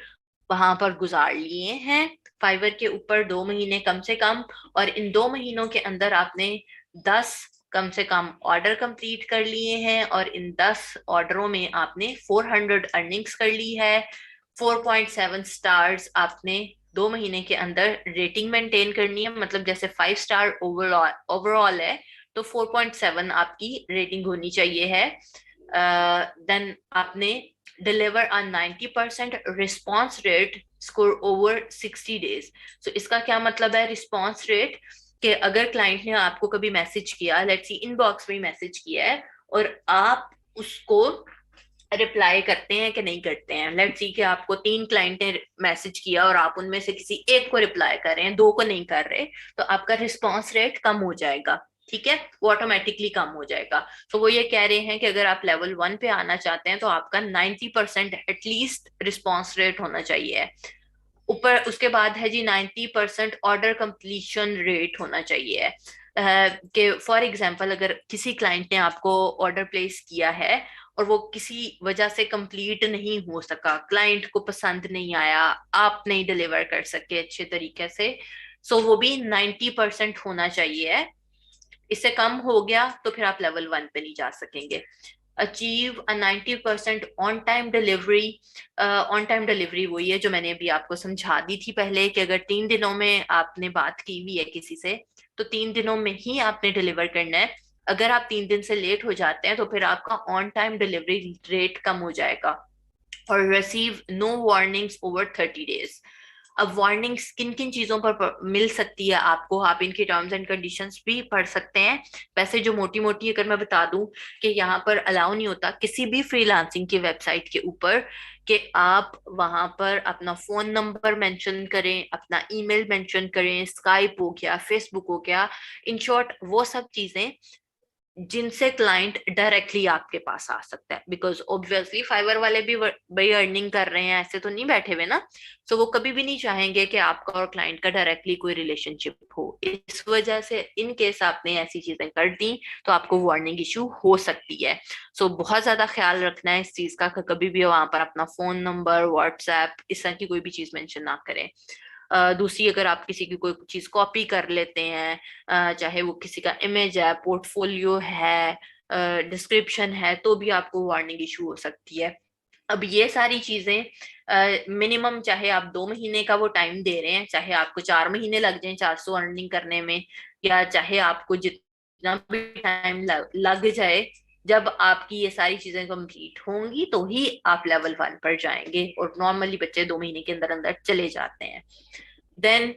Speaker 1: वहां पर गुजार लिए हैं फाइवर के ऊपर, 2 महीने कम से कम। और इन 2 महीनों के अंदर आपने 10 कम से कम ऑर्डर कंप्लीट कर लिए हैं और इन 10 ऑर्डरों में आपने 400 अर्निंग्स कर ली है। 4.7 स्टार्स आपने 2 महीने के अंदर रेटिंग मेंटेन करनी है, मतलब जैसे 5 स्टार ओवरऑल ओवरऑल है तो 4.7 आपकी रेटिंग होनी चाहिए है। देन आपने deliver a 90% response rate score over 60 days. So इसका क्या मतलब है रिस्पॉन्स रेट? कि अगर क्लाइंट ने आपको कभी मैसेज किया, लेट्स सी इनबॉक्स में मैसेज किया है, और आप उसको रिप्लाई करते हैं कि नहीं करते हैं। लेट्स सी कि आपको 3 क्लाइंट ने मैसेज किया और आप उनमें से किसी एक को रिप्लाई कर रहे हैं, 2 को नहीं कर रहे, तो आपका रिस्पॉन्स रेट कम हो जाएगा। ठीक है, वो ऑटोमेटिकली कम हो जाएगा। तो वो ये कह रहे हैं कि अगर आप लेवल 1 पे आना चाहते हैं तो आपका 90% एटलीस्ट रिस्पॉन्स रेट होना चाहिए। ऊपर उसके बाद है जी 90% ऑर्डर कंप्लीशन रेट होना चाहिए। कि फॉर एग्जांपल अगर किसी क्लाइंट ने आपको ऑर्डर प्लेस किया है और वो किसी वजह से कंप्लीट नहीं हो सका, क्लाइंट को पसंद नहीं आया, आप नहीं डिलीवर कर सके अच्छे तरीके से, सो वो भी 90% होना चाहिए। इससे कम हो गया तो फिर आप लेवल 1 पे नहीं जा सकेंगे। Achieve a 90% on time delivery. On time delivery वही है जो मैंने अभी आपको समझा दी थी पहले, कि अगर 3 दिनों में आपने बात की हुई है किसी से, तो 3 दिनों में ही आपने डिलीवर करना है। अगर आप 3 दिन से लेट हो जाते हैं तो फिर आपका ऑन टाइम डिलीवरी रेट कम हो जाएगा। और receive no warnings over 30 days. अब वार्निंग्स किन किन चीजों पर मिल सकती है आपको, आप इनकी टर्म्स एंड कंडीशंस भी पढ़ सकते हैं। वैसे जो मोटी मोटी अगर मैं बता दूं, कि यहाँ पर अलाउ नहीं होता किसी भी फ्रीलांसिंग की वेबसाइट के ऊपर कि आप वहां पर अपना फोन नंबर मेंशन करें, अपना ईमेल मेंशन करें, स्काइप हो गया, फेसबुक हो गया, इन शॉर्ट वो सब चीजें जिनसे क्लाइंट डायरेक्टली आपके पास आ सकता है। बिकॉज ऑब्वियसली फाइवर वाले भी भाई अर्निंग कर रहे हैं, ऐसे तो नहीं बैठे हुए ना। सो वो कभी भी नहीं चाहेंगे कि आपका और क्लाइंट का डायरेक्टली कोई रिलेशनशिप हो। इस वजह से इन केस आपने ऐसी चीजें कर दी तो आपको वार्निंग इशू हो सकती है। सो बहुत ज्यादा ख्याल रखना है इस चीज का कि कभी भी वहां पर अपना फोन नंबर, व्हाट्सएप, इस तरह की कोई भी चीज मेंशन ना करें। दूसरी, अगर आप किसी की कोई चीज कॉपी कर लेते हैं, चाहे वो किसी का इमेज है, पोर्टफोलियो है, डिस्क्रिप्शन है, तो भी आपको वार्निंग इशू हो सकती है। अब ये सारी चीजें मिनिमम, चाहे आप 2 महीने का वो टाइम दे रहे हैं, चाहे आपको 4 महीने लग जाए 400 अर्निंग करने में, या चाहे आपको जितना भी टाइम लग जाए, जब आपकी ये सारी चीजें कंप्लीट होंगी तो ही आप लेवल 1 पर जाएंगे। और नॉर्मली बच्चे 2 महीने के अंदर अंदर चले जाते हैं। देन,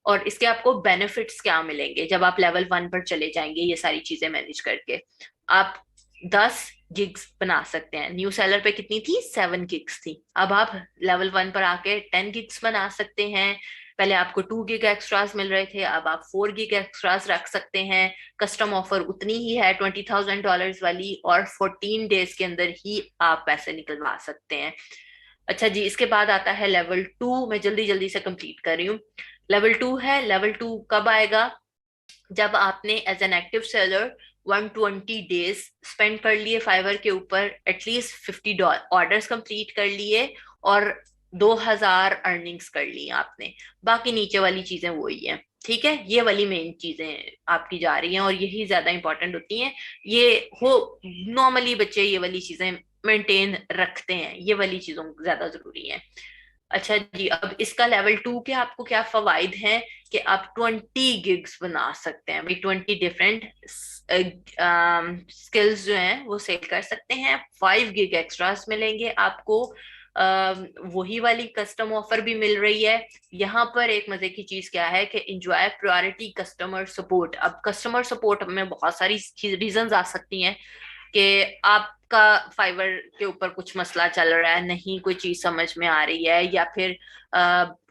Speaker 1: और इसके आपको बेनिफिट्स क्या मिलेंगे जब आप लेवल 1 पर चले जाएंगे ये सारी चीजें मैनेज करके। आप 10 गिग्स बना सकते हैं। न्यू सेलर पे कितनी थी? 7 गिग्स थी। अब आप लेवल 1 पर आके 10 गिग्स बना सकते हैं। पहले आपको 2 गिग एक्स्ट्रास मिल रहे थे, अब आप 4 गिग एक्स्ट्रास रख सकते हैं। कस्टम ऑफर उतनी ही है, $20,000 वाली, और 14 डेज के अंदर ही आप पैसे निकलवा सकते हैं। अच्छा जी, इसके बाद आता है लेवल 2। मैं जल्दी जल्दी से कंप्लीट कर रही हूँ। लेवल 2 है। लेवल 2 कब आएगा? जब आपने as an active seller 120 days spend कर लिए फाइवर के ऊपर, एटलीस्ट 50 ऑर्डर्स कंप्लीट कर लिए, और 2,000 अर्निंग्स कर ली आपने। बाकी नीचे वाली चीजें वही है। ठीक है, ये वाली मेन चीजें आपकी जा रही हैं और यही ज्यादा इंपॉर्टेंट होती हैं। ये हो, नॉर्मली बच्चे ये वाली चीजें मेंटेन रखते हैं, ये वाली चीजों ज्यादा जरूरी है। अच्छा जी, अब इसका लेवल 2 के आपको क्या फवाइद हैं, कि आप 20 गिग्स बना सकते हैं भाई। 20 डिफरेंट स्किल्स जो हैं वो सेल कर सकते हैं। 5 गिग एक्स्ट्रास मिलेंगे आपको। वही वाली कस्टम ऑफर भी मिल रही है। यहाँ पर एक मजे की चीज क्या है कि इंजॉय प्रायोरिटी कस्टमर सपोर्ट। अब कस्टमर सपोर्ट में बहुत सारी रीजंस आ सकती हैं कि आपका फाइवर के ऊपर कुछ मसला चल रहा है, नहीं कोई चीज समझ में आ रही है, या फिर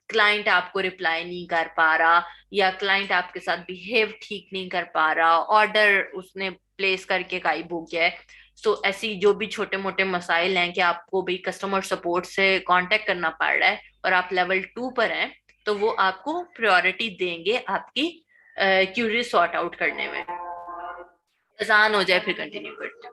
Speaker 1: क्लाइंट आपको रिप्लाई नहीं कर पा रहा, या क्लाइंट आपके साथ बिहेव ठीक नहीं कर पा रहा, ऑर्डर उसने प्लेस करके गायब हो गया है। तो ऐसी जो भी छोटे मोटे मसाइल हैं कि आपको भी कस्टमर सपोर्ट से कांटेक्ट करना पड़ रहा है और आप लेवल 2 पर हैं, तो वो आपको प्रायोरिटी देंगे आपकी क्यूरी सॉर्ट आउट करने में। आसान हो जाए फिर कंटिन्यू करते हैं।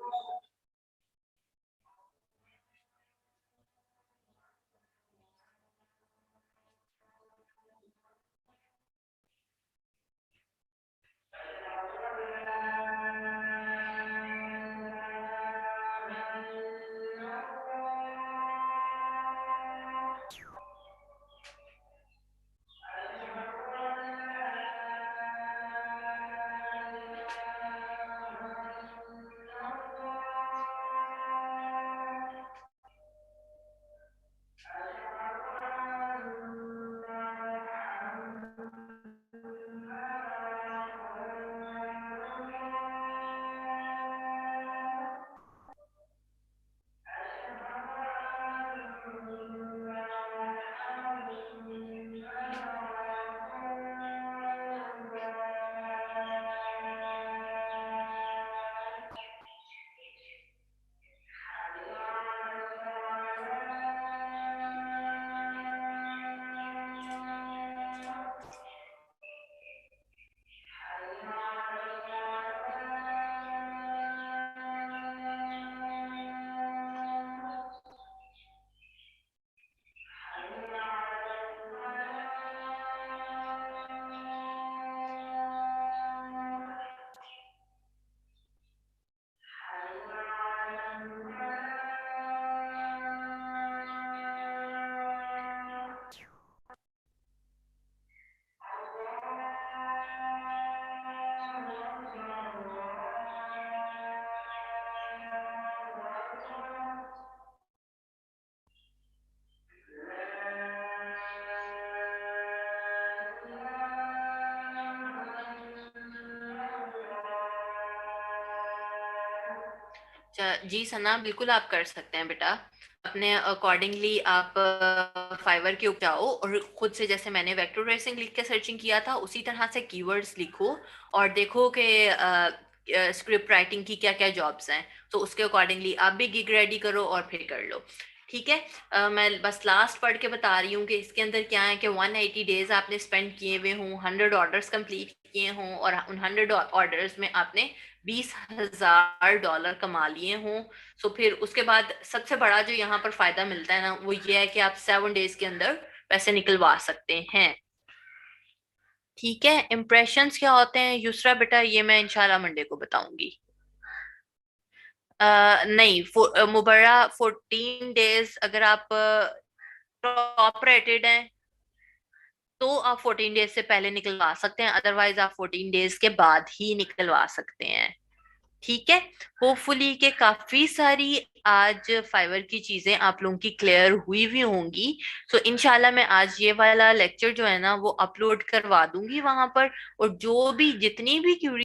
Speaker 1: जी सना, बिल्कुल आप कर सकते हैं बेटा। अपने अकॉर्डिंगली आप फाइवर के ऊपर जाओ और खुद से, जैसे मैंने वेक्टर रेसिंग लिख के सर्चिंग किया था, उसी तरह से कीवर्ड्स लिखो और देखो कि स्क्रिप्ट राइटिंग की क्या क्या जॉब्स हैं। तो उसके अकॉर्डिंगली आप भी गिग रेडी करो और फिर कर लो। ठीक है। मैं बस लास्ट पढ़ के बता रही हूँ कि इसके अंदर क्या है कि 180 डेज आपने स्पेंड किए हुए हों, 100 ऑर्डर्स कंप्लीट किए हों और उन 100 ऑर्डर्स में आपने $20,000 कमा लिए हों। सो फिर उसके बाद सबसे बड़ा जो यहाँ पर फायदा मिलता है ना, वो ये है कि आप 7 डेज के अंदर पैसे निकलवा सकते हैं। ठीक है। इम्प्रेशंस क्या होते हैं युसरा बेटा, ये मैं इंशाल्लाह मंडे को बताऊंगी। नहीं, मुबर्रा 14 डेज अगर आप टॉप रेटेड हैं तो आप 14 डेज से पहले निकलवा सकते हैं, अदरवाइज आप 14 डेज के बाद ही निकलवा सकते हैं। ठीक है। होपफुली के काफी सारी आज फाइवर की चीजें आप लोगों की क्लियर हुई भी होंगी। सो इंशाल्लाह मैं आज ये वाला लेक्चर जो है ना वो अपलोड करवा दूंगी वहां पर। और जो भी जितनी भी क्यूरी